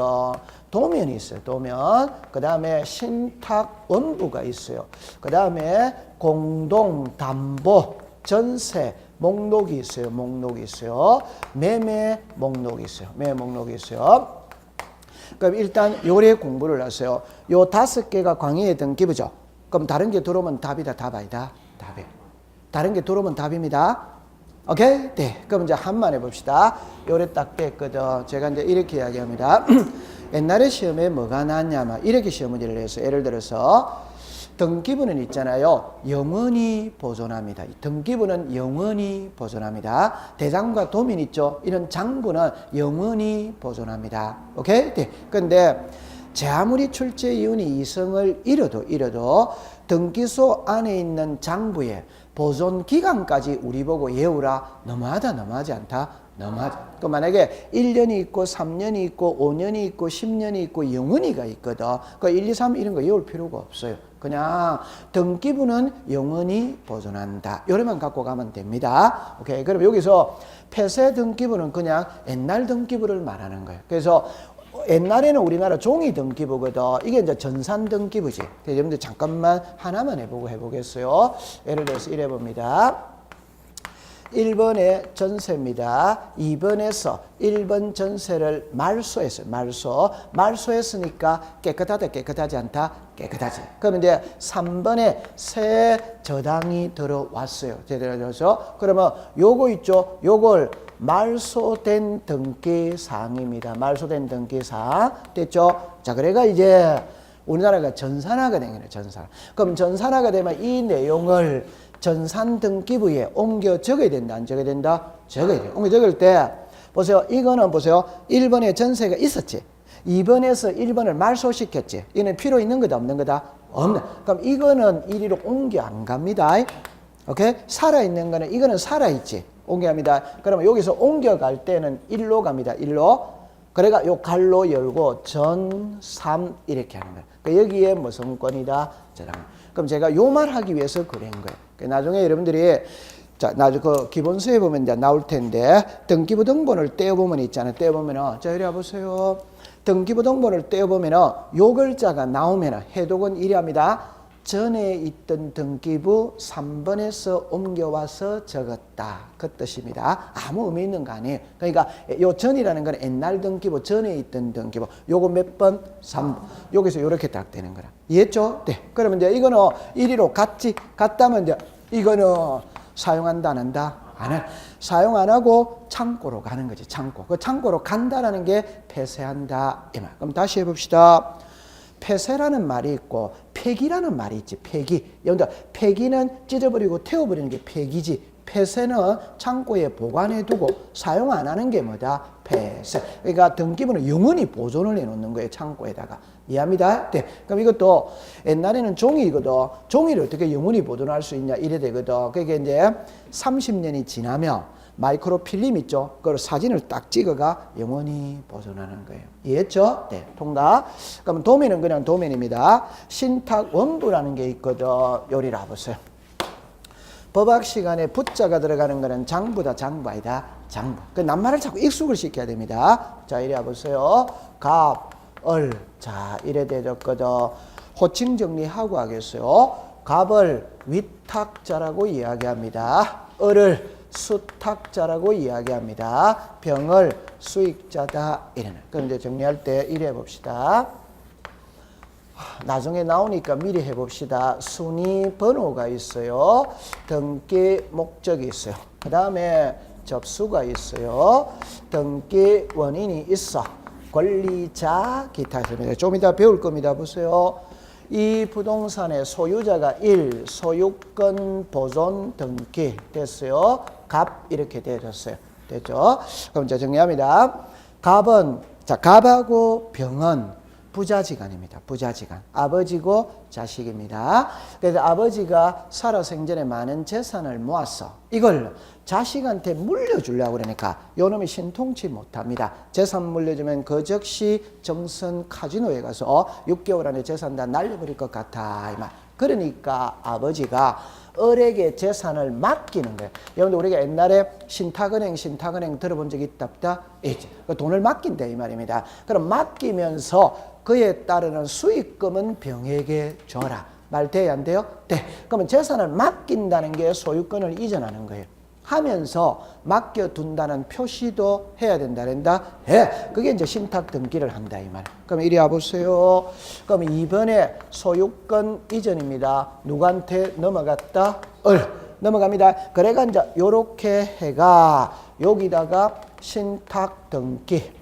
도면이 있어요. 도면. 그 다음에 신탁 원부가 있어요. 그 다음에 공동담보, 전세 목록이 있어요. 목록이 있어요. 매매 목록이 있어요. 매매 목록이 있어요. 그럼 일단 요래 공부를 하세요. 요 5개가 광의의 등기부죠. 그럼 다른 게 들어오면 답이다. 답 아니다. 답이에요. 다른 게 들어오면 답입니다. 오케이? 네. 그럼 이제 한번 해봅시다. 요래 딱 됐거든. 제가 이제 이렇게 이야기합니다. 옛날에 시험에 뭐가 나왔냐면 이렇게 시험 문제를 내서 예를 들어서 등기부는 있잖아요. 영원히 보존합니다. 등기부는 영원히 보존합니다. 대장과 도면 있죠. 이런 장부는 영원히 보존합니다. 오케이? 네. 근데 제 아무리 출제 이윤이 이성을 잃어도 등기소 안에 있는 장부에 보존 기간까지 우리 보고 외우라. 너무하다. 너무하지 않다. 너무하죠. 그 만약에 1년이 있고 3년이 있고 5년이 있고 10년이 있고 영원히가 있거든. 그 1, 2, 3 이런 거 외울 필요가 없어요. 그냥 등기부는 영원히 보존한다. 요래만 갖고 가면 됩니다. 오케이. 그럼 여기서 폐쇄 등기부는 그냥 옛날 등기부를 말하는 거예요. 그래서 옛날에는 우리나라 종이 등기부거든. 이게 이제 전산 등기부지. 여러분들 잠깐만 하나만 해보겠어요. 예를 들어서 이래 봅니다. 1번에 전세입니다. 2번에서 1번 전세를 말소했어요. 말소했으니까 깨끗하다, 깨끗하지 않다? 깨끗하지. 그러면 이제 3번에 새 저당이 들어왔어요. 들어와서 그러면 요거 있죠? 요걸 말소된 등기사항입니다. 말소된 등기사항. 됐죠? 자, 그래가 이제 우리나라가 전산화가 되는 거예요. 전산화. 그럼 전산화가 되면 이 내용을 전산 등기부에 옮겨 적어야 된다. 안 적어야 된다? 적어야 돼요. 옮겨 적을 때 보세요. 이거는 보세요. 1번에 전세가 있었지. 2번에서 1번을 말소시켰지. 이거는 필요 있는 거다 없는 거다? 없는. 그럼 이거는 이리로 옮겨 안 갑니다. 오케이? 살아있는 거는 이거는 살아있지. 옮겨 갑니다. 그러면 여기서 옮겨갈 때는 일로 갑니다. 일로. 그래가 요 갈로 열고 전삼 이렇게 하는 거예요. 그러니까 여기에 무슨 권이다? 저랑. 그럼 제가 요 말 하기 위해서 그런 거예요. 나중에 여러분들이 자, 나중에 그 기본서에 보면 이제 나올 텐데 등기부 등본을 떼어보면 있잖아요. 떼어보면은 자, 이리 와보세요. 등기부 등본을 떼어보면은 요 글자가 나오면은 해독은 이래 합니다. 전에 있던 등기부 3번에서 옮겨와서 적었다. 그 뜻입니다. 아무 의미 있는 거 아니에요. 그러니까 요 전이라는 건 옛날 등기부, 전에 있던 등기부. 요거 몇 번? 3번. 여기서 이렇게 딱 되는 거라. 이해했죠? 네. 그러면 이제 이거는 이리로 갔다면 이제 이거는 사용한다, 안 한다? 안 해. 사용 안 하고 창고로 가는 거지, 창고. 그 창고로 간다라는 게 폐쇄한다. 이 말. 그럼 다시 해봅시다. 폐쇄라는 말이 있고 폐기라는 말이 있지. 폐기. 여러분들 폐기는 찢어버리고 태워버리는 게 폐기지. 폐쇄는 창고에 보관해두고 사용 안 하는 게 뭐다? 폐쇄. 그러니까 등기부는 영원히 보존을 해놓는 거예요. 창고에다가. 이해합니다? 네. 그럼 이것도 옛날에는 종이거든. 종이를 어떻게 영원히 보존할 수 있냐 이래 되거든. 그게 이제 30년이 지나면 마이크로 필름 있죠? 그걸 사진을 딱 찍어가 영원히 보존하는 거예요. 이해했죠? 네. 통과. 그럼 도면은 그냥 도면입니다. 신탁 원부라는 게 있거든. 요리를 해보세요. 법학 시간에 부자가 들어가는 거는 장부다, 장부 아니다, 장부. 그 낱말을 자꾸 익숙을 시켜야 됩니다. 자, 이래 보세요. 갑, 을. 자, 이래 되졌거든. 호칭 정리하고 하겠어요. 갑을 위탁자라고 이야기합니다. 을을 수탁자라고 이야기합니다. 병을 수익자다. 이래는. 그럼 이제 정리할 때 이래 해봅시다. 나중에 나오니까 미리 해봅시다. 순위 번호가 있어요. 등기 목적이 있어요. 그 다음에 접수가 있어요. 등기 원인이 있어. 권리자 기타 있습니다. 좀 이따 배울 겁니다. 보세요. 이 부동산의 소유자가 1, 소유권 보존 등기 됐어요. 갑 이렇게 되어졌어요. 됐죠? 그럼 이제 정리합니다. 갑은, 자, 갑하고 병은 부자지간입니다. 부자지간. 아버지고 자식입니다. 그래서 아버지가 살아 생전에 많은 재산을 모았어. 이걸 자식한테 물려주려고 그러니까 요놈이 신통치 못합니다. 재산 물려주면 그 즉시 정선 카지노에 가서 6개월 안에 재산 다 날려버릴 것 같아. 이 말. 그러니까 아버지가 을에게 재산을 맡기는 거예요. 여러분들 우리가 옛날에 신탁은행 들어본 적 있다 없다? 있지. 돈을 맡긴다 이 말입니다. 그럼 맡기면서 그에 따르는 수익금은 병에게 줘라. 말 돼야 안 돼요? 네. 그러면 재산을 맡긴다는 게 소유권을 이전하는 거예요. 하면서 맡겨둔다는 표시도 해야 된다. 예. 그게 이제 신탁 등기를 한다 이 말. 그럼 이리 와보세요. 그럼 이번에 소유권 이전입니다. 누구한테 넘어갔다? 넘어갑니다. 그래가 이제 요렇게 해가 여기다가 신탁 등기.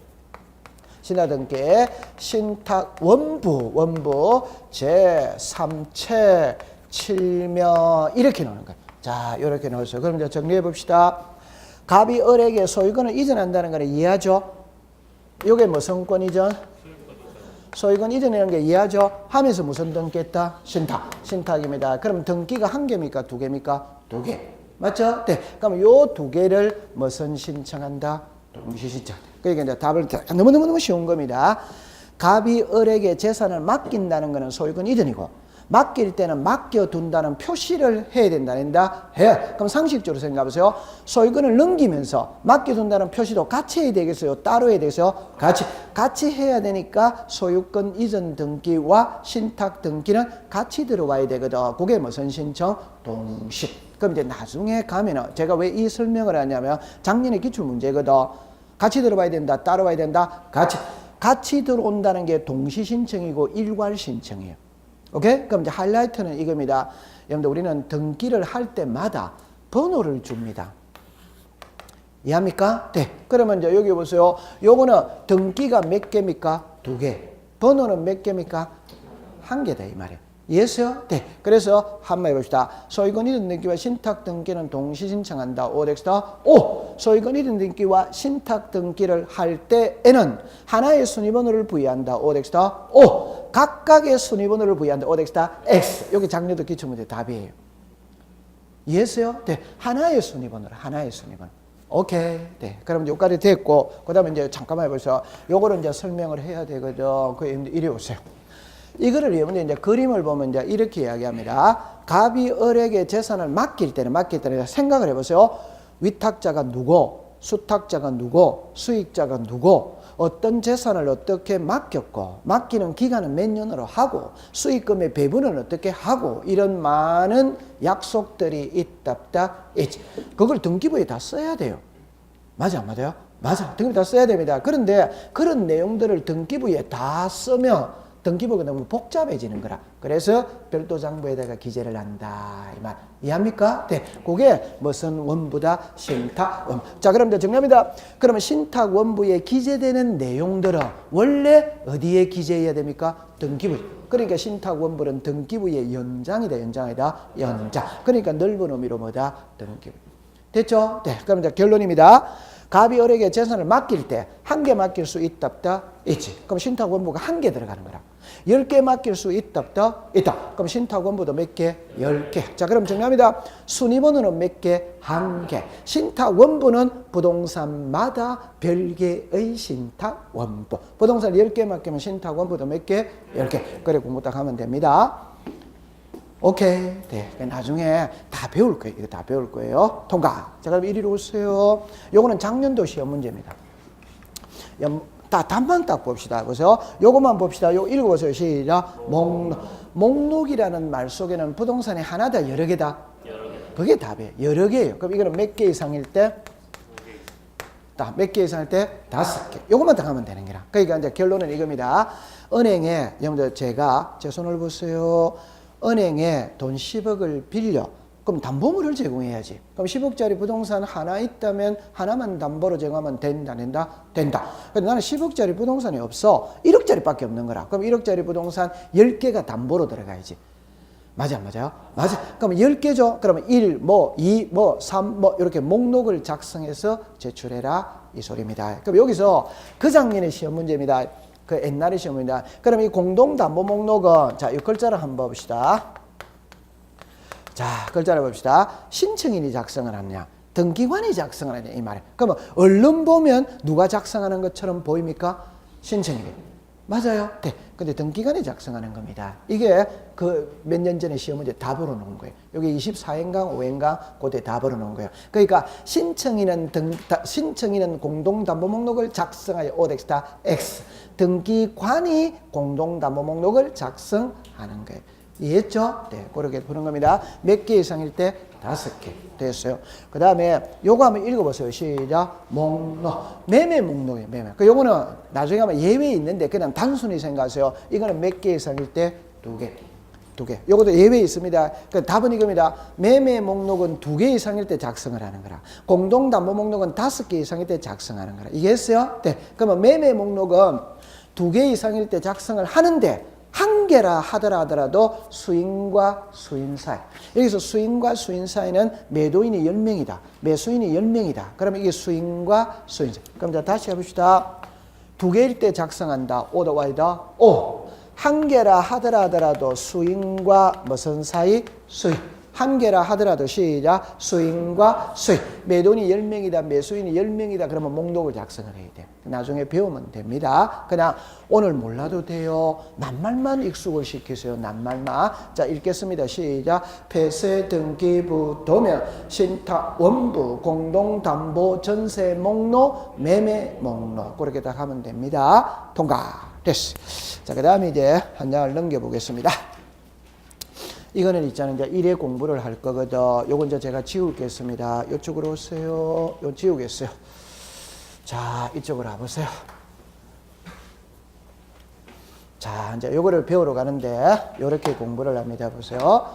신탁 원부 제3채 7면 이렇게 나오는 거예요. 자, 이렇게 나왔어요. 그럼 이제 정리해 봅시다. 갑이 을에게 소유권을 이전한다는 걸 이해하죠? 이게 무슨 권 이전? 소유권 이전이라는 게 이해하죠? 하면서 무슨 등기했다? 신탁입니다. 그럼 등기가 한 개입니까? 두 개입니까? 두 개. 맞죠? 네. 그럼 요 두 개를 무슨 신청한다? 동시신청. 그러니까 이제 답을 너무너무 쉬운 겁니다. 갑이 을에게 재산을 맡긴다는 것은 소유권 이전이고 맡길 때는 맡겨둔다는 표시를 해야 된다. 해. 그럼 상식적으로 생각해보세요. 소유권을 넘기면서 맡겨둔다는 표시도 같이 해야 되겠어요? 따로 해야 되겠어요? 같이 해야 되니까 소유권 이전 등기와 신탁 등기는 같이 들어와야 되거든. 그게 무슨 신청? 동시. 그럼 이제 나중에 가면은 제가 왜 이 설명을 하냐면 작년에 기출문제거든. 같이 들어와야 된다. 따로 와야 된다. 같이 들어온다는 게 동시 신청이고 일괄 신청이에요. 오케이? 그럼 이제 하이라이트는 이겁니다. 여러분들 우리는 등기를 할 때마다 번호를 줍니다. 이해합니까? 네. 그러면 이제 여기 보세요. 요거는 등기가 몇 개입니까? 2개. 번호는 몇 개입니까? 1개다 이 말이에요. 이해했어요? 네. 그래서 한번 해봅시다. 소유권 이전 등기와 신탁 등기는 동시 신청한다. 오덱스다. 오! 소유권 이전 등기와 신탁 등기를 할 때에는 하나의 순위번호를 부여한다. 오덱스다. 오! 각각의 순위번호를 부여한다. 오덱스다. X. 여기 작년도 기출문제 답이에요. 이해했어요? 네. 하나의 순위번호를. 오케이. 네. 그럼 여기까지 됐고, 그 다음에 이제 잠깐만 해보세요. 요거를 이제 설명을 해야 되거든. 이리 오세요. 이거를 여러분들 이제 그림을 보면 이제 이렇게 이야기합니다. 갑이 을에게 재산을 맡길 때는 생각을 해보세요. 위탁자가 누구? 수탁자가 누구, 수익자가 누구, 어떤 재산을 어떻게 맡겼고, 맡기는 기간은 몇 년으로 하고, 수익금의 배분은 어떻게 하고, 이런 많은 약속들이 있답다 있지. 그걸 등기부에 다 써야 돼요. 맞아, 안 맞아요? 맞아. 등기부 다 써야 됩니다. 그런데 그런 내용들을 등기부에 다 쓰면 등기부가 너무 복잡해지는 거라. 그래서 별도 장부에다가 기재를 한다. 이 말. 이해합니까? 네. 그게 무슨 원부다? 신탁 원부. 자, 그럼 이제 정리합니다. 그러면 신탁 원부에 기재되는 내용들은 원래 어디에 기재해야 됩니까? 등기부. 그러니까 신탁 원부는 등기부의 연장이다. 연장이다. 연장. 그러니까 넓은 의미로 뭐다? 등기부. 됐죠? 네. 그럼 이제 결론입니다. 갑이 을에게 재산을 맡길 때 한 개 맡길 수 있답다 있지. 그럼 신탁 원부가 한 개 들어가는 거라. 10개 맡길 수 있답다 있다. 그럼 신탁 원부도 몇 개? 10개. 자, 그럼 정리합니다. 순위번호는 몇 개? 한 개. 신탁 원부는 부동산마다 별개의 신탁 원부. 부동산 10개 맡기면 신탁 원부도 몇 개? 10개. 그래 공부 딱 하면 됩니다. 오케이. 네. 나중에 다 배울 거예요. 이거 다 배울 거예요. 통과. 자, 그럼 이리로 오세요. 요거는 작년도 시험 문제입니다. 다 답만 딱 봅시다. 보세요. 요것만 봅시다. 요거 읽어보세요. 시작. 목록. 목록이라는 말 속에는 부동산이 하나다, 여러 개다? 여러 개. 그게 답이에요. 여러 개예요. 그럼 이거는 몇 개 이상일 때? 몇 개 이상일 때? 5개. 요것만 딱 하면 되는 거라. 그러니까 이제 결론은 이겁니다. 은행에, 여러분들 제가, 제 손을 보세요. 은행에 돈 10억을 빌려. 그럼 담보물을 제공해야지. 그럼 10억짜리 부동산 하나 있다면 하나만 담보로 제공하면 된다, 된다? 된다. 근데 나는 10억짜리 부동산이 없어. 1억짜리밖에 없는 거라. 그럼 1억짜리 부동산 10개가 담보로 들어가야지. 맞아, 안 맞아요? 맞아. 그럼 10개죠? 그러면 1, 2, 3, 이렇게 목록을 작성해서 제출해라. 이 소리입니다. 그럼 여기서 그 작년의 시험 문제입니다. 그 옛날의 시험입니다. 그럼 이 공동담보 목록은, 자, 이 글자를 한번 봅시다. 자, 글자를 봅시다. 신청인이 작성을 하느냐, 등기관이 작성을 하느냐, 이 말이에요. 그러면 얼른 보면 누가 작성하는 것처럼 보입니까? 신청인이. 맞아요. 네. 근데 등기관이 작성하는 겁니다. 이게 그 몇 년 전에 시험 문제 답으로 놓은 거예요. 여기 24행강, 5행강, 그때 답으로 놓은 거예요. 그러니까 신청인은 공동담보 목록을 작성하여 오덱스타 X. 등기관이 공동담보 목록을 작성하는 거예요. 이해했죠? 네, 그렇게 보는 겁니다. 몇 개 이상일 때? 5개. 됐어요. 그 다음에 요거 한번 읽어보세요. 시작. 목록. 매매 목록이에요. 매매. 그 요거는 나중에 하면 예외 있는데 그냥 단순히 생각하세요. 이거는 몇 개 이상일 때? 2개. 2개. 요것도 예외 있습니다. 그 답은 이겁니다. 매매 목록은 2개 이상일 때 작성을 하는 거라. 공동담보 목록은 5개 이상일 때 작성하는 거라. 이해했어요? 네. 그러면 매매 목록은 2개 이상일 때 작성을 하는데 한 개라 하더라도 수인과 수인 사이. 여기서 수인과 수인 사이는 매도인이 10명이다. 매수인이 10명이다. 그러면 이게 수인과 수인 사이. 그럼 자 다시 해봅시다. 2개일 때 작성한다. 오더 와이더 오. 한 개라 하더라도 수인과 무슨 사이? 수인. 한 개라 하더라도 시작. 수인과 수인. 매도인이 10명이다. 매수인이 10명이다. 그러면 목록을 작성을 해야 돼요. 나중에 배우면 됩니다. 그냥 오늘 몰라도 돼요. 낱말만 익숙을 시키세요. 낱말만. 자, 읽겠습니다. 시작. 폐쇄 등기부 도면 신탁 원부 공동담보 전세 목록 매매 목록 그렇게 딱 하면 됩니다. 통과. 됐어. 자, 그 다음에 이제 한 장을 넘겨보겠습니다. 이거는 있잖아요. 이제 1회 공부를 할 거거든. 요건 이제 제가 지우겠습니다. 이쪽으로 오세요. 요 지우겠어요. 자, 이쪽으로 와보세요. 자, 이제 요거를 배우러 가는데, 요렇게 공부를 합니다. 보세요.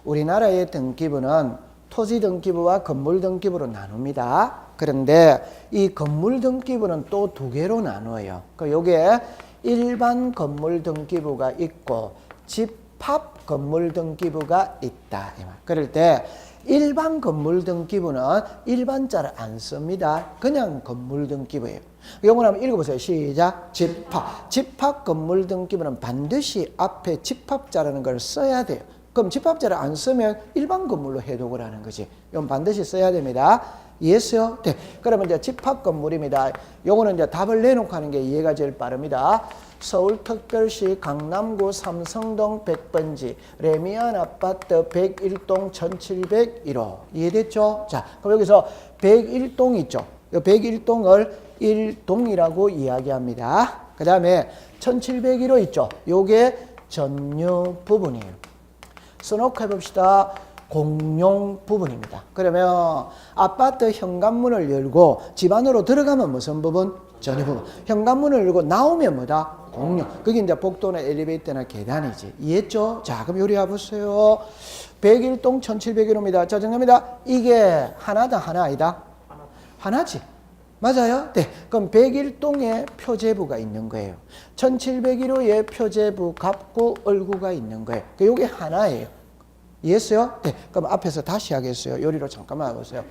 우리나라의 등기부는 토지 등기부와 건물 등기부로 나눕니다. 그런데 이 건물 등기부는 또 2개로 나누어요. 그 요게 일반 건물 등기부가 있고, 집합 건물 등기부가 있다. 그럴 때 일반 건물 등기부는 일반자를 안 씁니다. 그냥 건물 등기부예요. 요거 한번 읽어보세요. 시작. 집합. 집합 건물 등기부는 반드시 앞에 집합자라는 걸 써야 돼요. 그럼 집합자를 안 쓰면 일반 건물로 해독을 하는 거지. 이건 반드시 써야 됩니다. 이해했어요? 네. 그러면 이제 집합 건물입니다. 요거는 이제 답을 내놓고 하는 게 이해가 제일 빠릅니다. 서울특별시 강남구 삼성동 100번지 레미안 아파트 101동 1701호. 이해됐죠? 자, 그럼 여기서 101동 있죠? 101동을 1동이라고 이야기합니다. 그 다음에 1701호 있죠. 요게 전유 부분이에요. 써놓고 해봅시다. 공용 부분입니다. 그러면 아파트 현관문을 열고 집 안으로 들어가면 무슨 부분? 전유 부분. 현관문을 열고 나오면 뭐다? 공용. 그게 이제 복도나 엘리베이터나 계단이지. 이해했죠? 자, 그럼 요리 와보세요. 101동 1701호입니다. 자, 정답입니다. 이게 하나다, 하나 아니다? 하나지. 맞아요? 네. 그럼 101동에 표제부가 있는 거예요. 1701호에 표제부, 갑구, 얼구가 있는 거예요. 요게 하나예요. 이해했어요? 네. 그럼 앞에서 다시 하겠어요. 요리로 잠깐만 해보세요.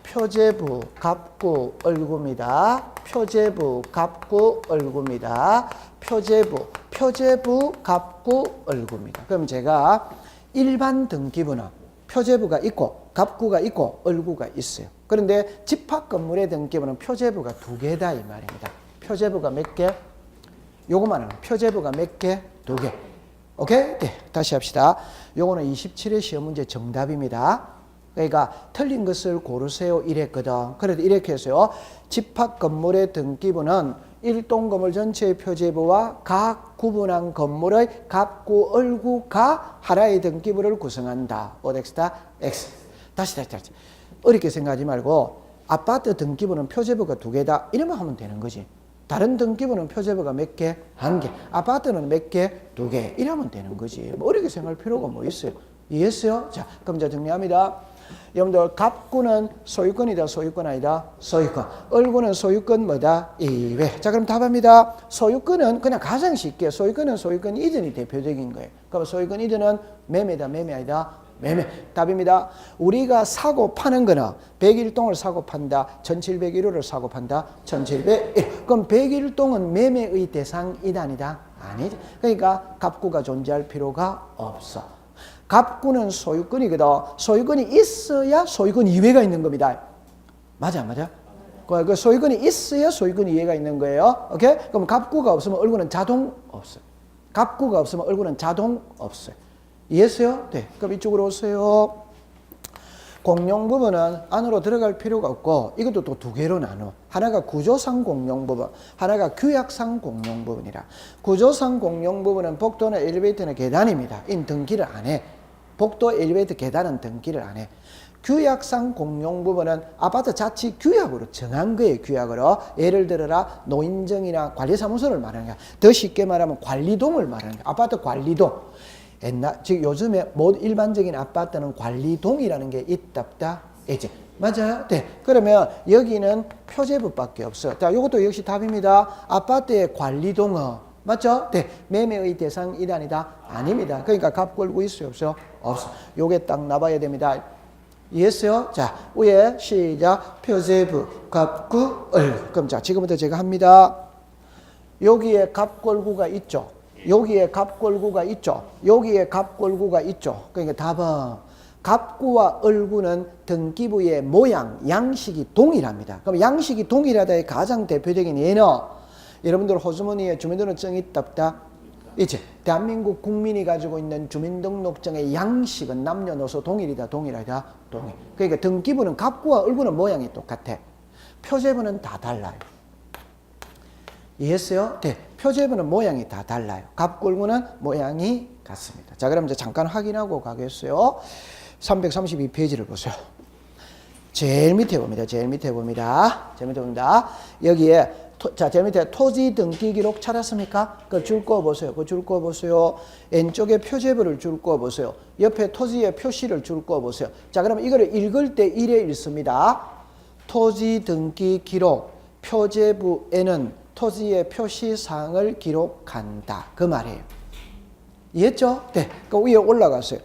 표제부, 갑구, 얼구입니다. 표제부, 갑구, 얼구입니다. 표제부, 갑구, 얼구입니다. 그럼 제가 일반 등기부는 표제부가 있고 갑구가 있고 얼구가 있어요. 그런데 집합 건물의 등기부는 표제부가 2개다 이 말입니다. 표제부가 몇 개? 요거만 하는 표제부가 몇 개? 2개. 오케이? 네, 다시 합시다. 요거는 27회 시험 문제 정답입니다. 그러니까 틀린 것을 고르세요 이랬거든. 그래도 이렇게 했어요. 집합 건물의 등기부는 1동 건물 전체의 표제부와 각 구분한 건물의 갑구, 얼구가 하나의 등기부를 구성한다. OX다, X. 다시. 어렵게 생각하지 말고 아파트 등기부는 표제부가 2개다. 이러면 하면 되는 거지. 다른 등기부는 표제부가 몇 개? 1개. 아파트는 몇 개? 2개. 이러면 되는 거지. 뭐 어렵게 생각할 필요가 뭐 있어요. 이해했어요? 자, 그럼 이제 정리합니다. 여러분들 갑구는 소유권이다, 소유권 아니다? 소유권. 얼구는 소유권 뭐다? 이외. 자, 그럼 답합니다. 소유권은 그냥 가장 쉽게 소유권은 소유권 이전이 대표적인 거예요. 그럼 소유권 이전은 매매다, 매매 아니다? 매매. 답입니다. 우리가 사고 파는 거는 101동을 사고 판다, 1701호를 사고 판다, 1701. 그럼 101동은 매매의 대상이다, 아니다? 아니지. 그러니까 갑구가 존재할 필요가 없어. 갑구는 소유권이거든. 소유권이 있어야 소유권 이외가 있는 겁니다. 맞아? 그 소유권이 있어야 소유권 이외가 있는 거예요. 오케이? 그럼 갑구가 없으면 얼굴은 자동 없어요. 갑구가 없으면 얼굴은 자동 없어요. 이해했어요? 네. 그럼 이쪽으로 오세요. 공용 부분은 안으로 들어갈 필요가 없고 이것도 또 2개로 나눠. 하나가 구조상 공용 부분, 하나가 규약상 공용 부분이라. 구조상 공용 부분은 복도나 엘리베이터나 계단입니다. 인 등기를 안 해. 복도, 엘리베이터, 계단은 등기를 안 해. 규약상 공용 부분은 아파트 자치 규약으로 정한 거예요. 규약으로. 예를 들어라 노인정이나 관리사무소를 말하는 거야. 더 쉽게 말하면 관리동을 말하는 거야. 아파트 관리동. 지금 요즘에 일반적인 아파트는 관리동이라는 게 있다 없다? 있지. 맞아요? 네. 그러면 여기는 표제부밖에 없어. 자, 이것도 역시 답입니다. 아파트의 관리동은 맞죠? 네. 매매의 대상이다 아니다? 아닙니다. 그러니까 갑 걸고 있어요? 없어요? 없어. 요게 딱 나봐야 됩니다. 이해했어요? 자, 위에 시작. 표제부, 갑구, 얼. 그럼 자, 지금부터 제가 합니다. 여기에 갑 걸고가 있죠? 여기에 갑골구가 있죠. 여기에 갑골구가 있죠. 그러니까 답은 갑구와 얼구는 등기부의 모양, 양식이 동일합니다. 그럼 양식이 동일하다의 가장 대표적인 예는 여러분들 호주머니에 주민등록증 있다 없다? 있지. 대한민국 국민이 가지고 있는 주민등록증의 양식은 남녀노소 동일이다, 동일하다, 동일. 그러니까 등기부는 갑구와 얼구는 모양이 똑같아. 표제부는 다 달라요. 이해했어요? 네. 표제부는 모양이 다 달라요. 갑골구는 모양이 같습니다. 자, 그럼 이제 잠깐 확인하고 가겠어요. 332페이지를 보세요. 제일 밑에 봅니다. 제일 밑에 봅니다. 여기에 제일 밑에 토지 등기 기록 찾았습니까? 그걸 줄 거 보세요. 그 줄 거 보세요. 왼쪽에 표제부를 줄 거 보세요. 옆에 토지의 표시를 줄 거 보세요. 자, 그럼 이거를 읽을 때 이래 읽습니다. 토지 등기 기록 표제부에는 토지의 표시사항을 기록한다. 그 말이에요. 이해했죠? 네. 그 위에 올라가세요.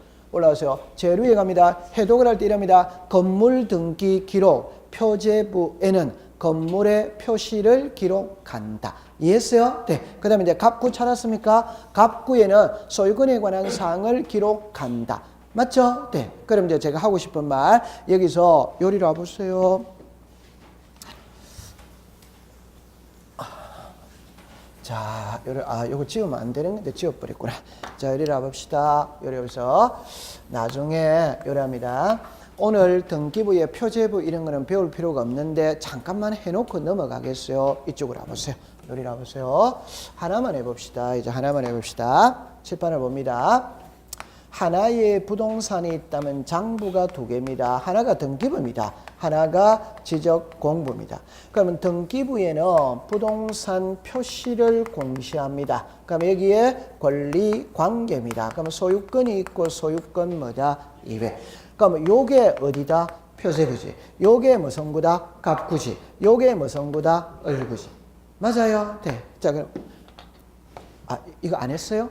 제일 위에 갑니다. 해독을 할 때 이랍니다. 건물 등기 기록 표제부에는 건물의 표시를 기록한다. 이해했어요? 네. 그 다음에 이제 갑구 찾았습니까? 갑구에는 소유권에 관한 사항을 기록한다. 맞죠? 네. 그럼 이제 제가 하고 싶은 말, 여기서 요리로 와보세요. 자, 요거 지우면 안 되는 건데 지워버렸구나. 자, 요리 와봅시다. 요리 여기서 나중에 요리합니다. 오늘 등기부의 표제부 이런 거는 배울 필요가 없는데 잠깐만 해놓고 넘어가겠어요. 이쪽으로 와보세요. 여기 와보세요. 하나만 해봅시다. 이제 하나만 해봅시다. 칠판을 봅니다. 하나의 부동산이 있다면 장부가 두 개입니다. 하나가 등기부입니다. 하나가 지적공부입니다. 그러면 등기부에는 부동산 표시를 공시합니다. 그럼 여기에 권리관계입니다. 그러면 소유권이 있고 소유권 뭐다? 이외. 그러면 요게 어디다? 표제부지. 요게 무슨 구다? 갑구지. 요게 무슨 구다? 을구지. 맞아요? 네. 자, 그럼 이거 안 했어요?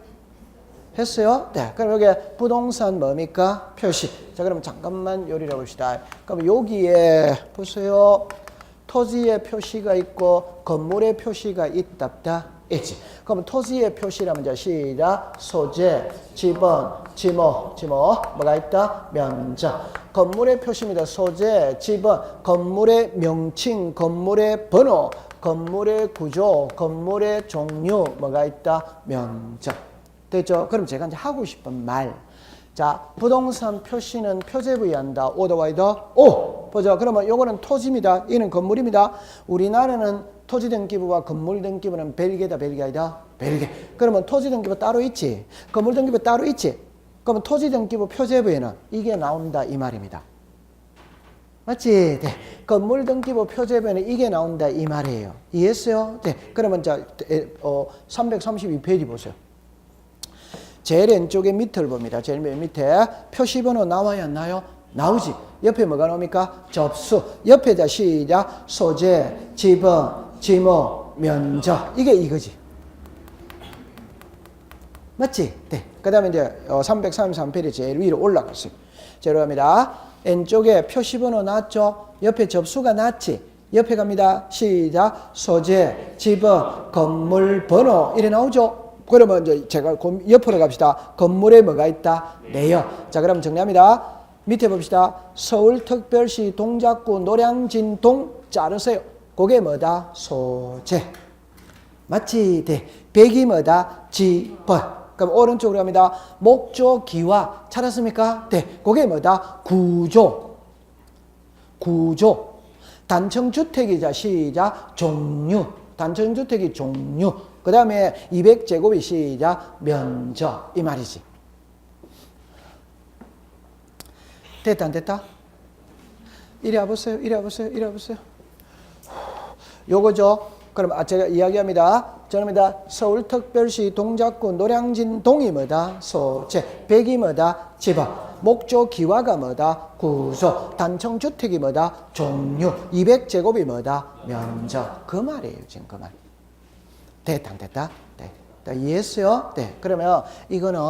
했어요? 네. 그럼 여기 부동산 뭡니까? 표시. 자, 그럼 잠깐만 요리를 봅시다. 그럼 여기에 보세요. 토지의 표시가 있고 건물의 표시가 있답다. 있지. 그럼 토지의 표시라면 이제 시작. 소재, 지번, 지목, 뭐가 있다? 면적. 건물의 표시입니다. 소재, 지번, 건물의 명칭, 건물의 번호, 건물의 구조, 건물의 종류, 뭐가 있다? 면적. 됐죠? 그럼 제가 이제 하고 싶은 말. 자, 부동산 표시는 표제부에 한다. 오더와이더 오. 보죠. 그러면 요거는 토지입니다. 이는 건물입니다. 우리나라는 토지 등기부와 건물 등기부는 별개다, 별개 아니다? 별개. 그러면 토지 등기부 따로 있지. 건물 등기부 따로 있지. 그러면 토지 등기부 표제부에는 이게 나온다 이 말입니다. 맞지? 네. 건물 등기부 표제부에는 이게 나온다 이 말이에요. 이해했어요? 네. 그러면 자 332페이지 보세요. 제일 왼쪽에 밑을 봅니다. 제일 맨 밑에 표시번호 나와야 안 나요? 나오지. 옆에 뭐가 나옵니까? 접수. 옆에 자 시작. 소재, 지번, 지목, 면적. 이게 이거지. 맞지? 네. 그 다음에 이제 333페이지 제일 위로 올라갔어요. 제로 갑니다. 왼쪽에 표시번호 나왔죠? 옆에 접수가 나왔지? 옆에 갑니다. 시작. 소재, 지번, 건물 번호. 이래 나오죠? 그러면 이제 제가 옆으로 갑시다. 건물에 뭐가 있다? 내역. 자, 그럼 정리합니다. 밑에 봅시다. 서울특별시 동작구 노량진동 자르세요. 그게 뭐다? 소재. 맞지? 네. 백이 뭐다? 지번. 그럼 오른쪽으로 갑니다. 목조 기와 찾았습니까? 네. 그게 뭐다? 구조. 구조. 단층주택이자 시작. 종류. 단층주택이 종류. 그 다음에 200제곱이 시작. 면적. 이 말이지. 됐다 안 됐다? 이리 와보세요. 이리 와보세요. 이리 와보세요. 요거죠. 그럼 제가 이야기합니다. 저놈이다. 서울특별시 동작구 노량진동이 뭐다? 소재. 백이 뭐다? 지번. 목조 기와가 뭐다? 구조. 단층주택이 뭐다? 종류. 200제곱이 뭐다? 면적. 그 말이에요. 지금 그 말. 됐다 안 됐다? 네. 이해했어요? 네. 그러면 이거는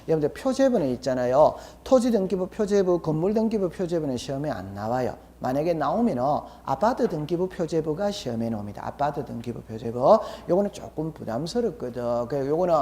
여러분들 표제부는 있잖아요. 토지 등기부 표제부, 건물 등기부 표제부는 시험에 안 나와요. 만약에 나오면은 아파트 등기부 표제부가 시험에 나옵니다. 아파트 등기부 표제부. 요거는 조금 부담스럽거든. 그래서 요거는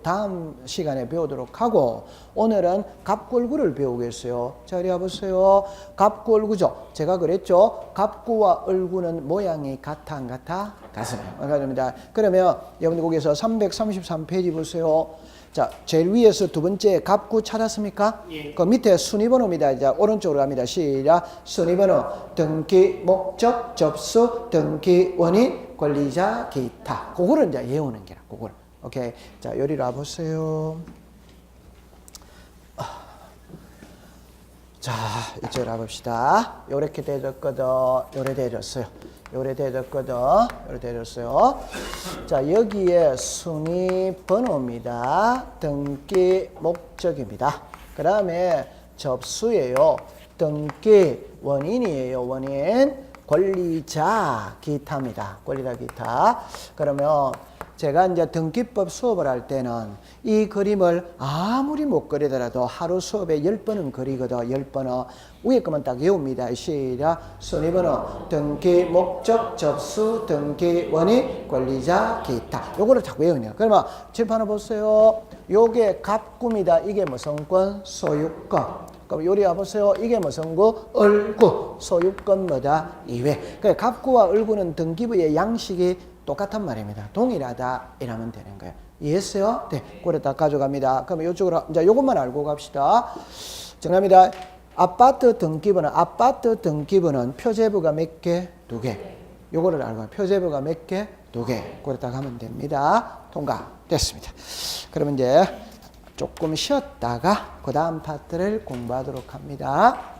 다음 시간에 배우도록 하고, 오늘은 갑구을구를 배우겠어요. 자, 이리 와보세요. 갑구을구죠. 제가 그랬죠. 갑구와 을구는 모양이 같아 안 같아? 같습니다. 그러면 여러분들 거기서 333페이지 보세요. 자, 제일 위에서 두 번째 갑구 찾았습니까? 예. 그 밑에 순위번호입니다. 이제 오른쪽으로 갑니다. 시작. 순위번호, 등기, 목적, 접수, 등기, 원인, 권리자, 기타. 그거를 이제 외우는 게라. 그거를. 오케이. 자, 여기로 와보세요. 자, 이쪽으로 와봅시다. 요렇게 되졌거든. 요래 되졌어요. 요래 되졌거든. 요래 되졌어요. 자, 여기에 순위 번호입니다. 등기 목적입니다. 그 다음에 접수예요. 등기 원인이에요. 원인. 권리자 기타입니다. 권리자 기타. 그러면 제가 이제 등기법 수업을 할 때는 이 그림을 아무리 못 그리더라도 하루 수업에 10번은 그리거든. 10번은. 위에 거만 딱 외웁니다. 시작. 순위번호, 등기, 목적, 접수, 등기, 원인, 권리자, 기타. 요거를 딱 외우네요. 그러면 칠판을 보세요. 요게 갑구입니다. 이게 무슨 권? 소유권. 그럼 요리 와보세요. 이게 무슨 구? 을구. 소유권 뭐다? 이외. 그러니까 갑구와 을구는 등기부의 양식이 똑같단 말입니다. 동일하다 이러면 되는 거예요. 이해했어요? 네. 그래 다 가져갑니다. 그러면 이쪽으로 이제 요것만 알고 갑시다. 정답입니다. 아파트 등기부는 표제부가 몇 개? 2개. 요거를 알고 표제부가 몇 개? 2개. 그렇다고 하면 됩니다. 통과. 됐습니다. 그러면 이제 조금 쉬었다가 그 다음 파트를 공부하도록 합니다.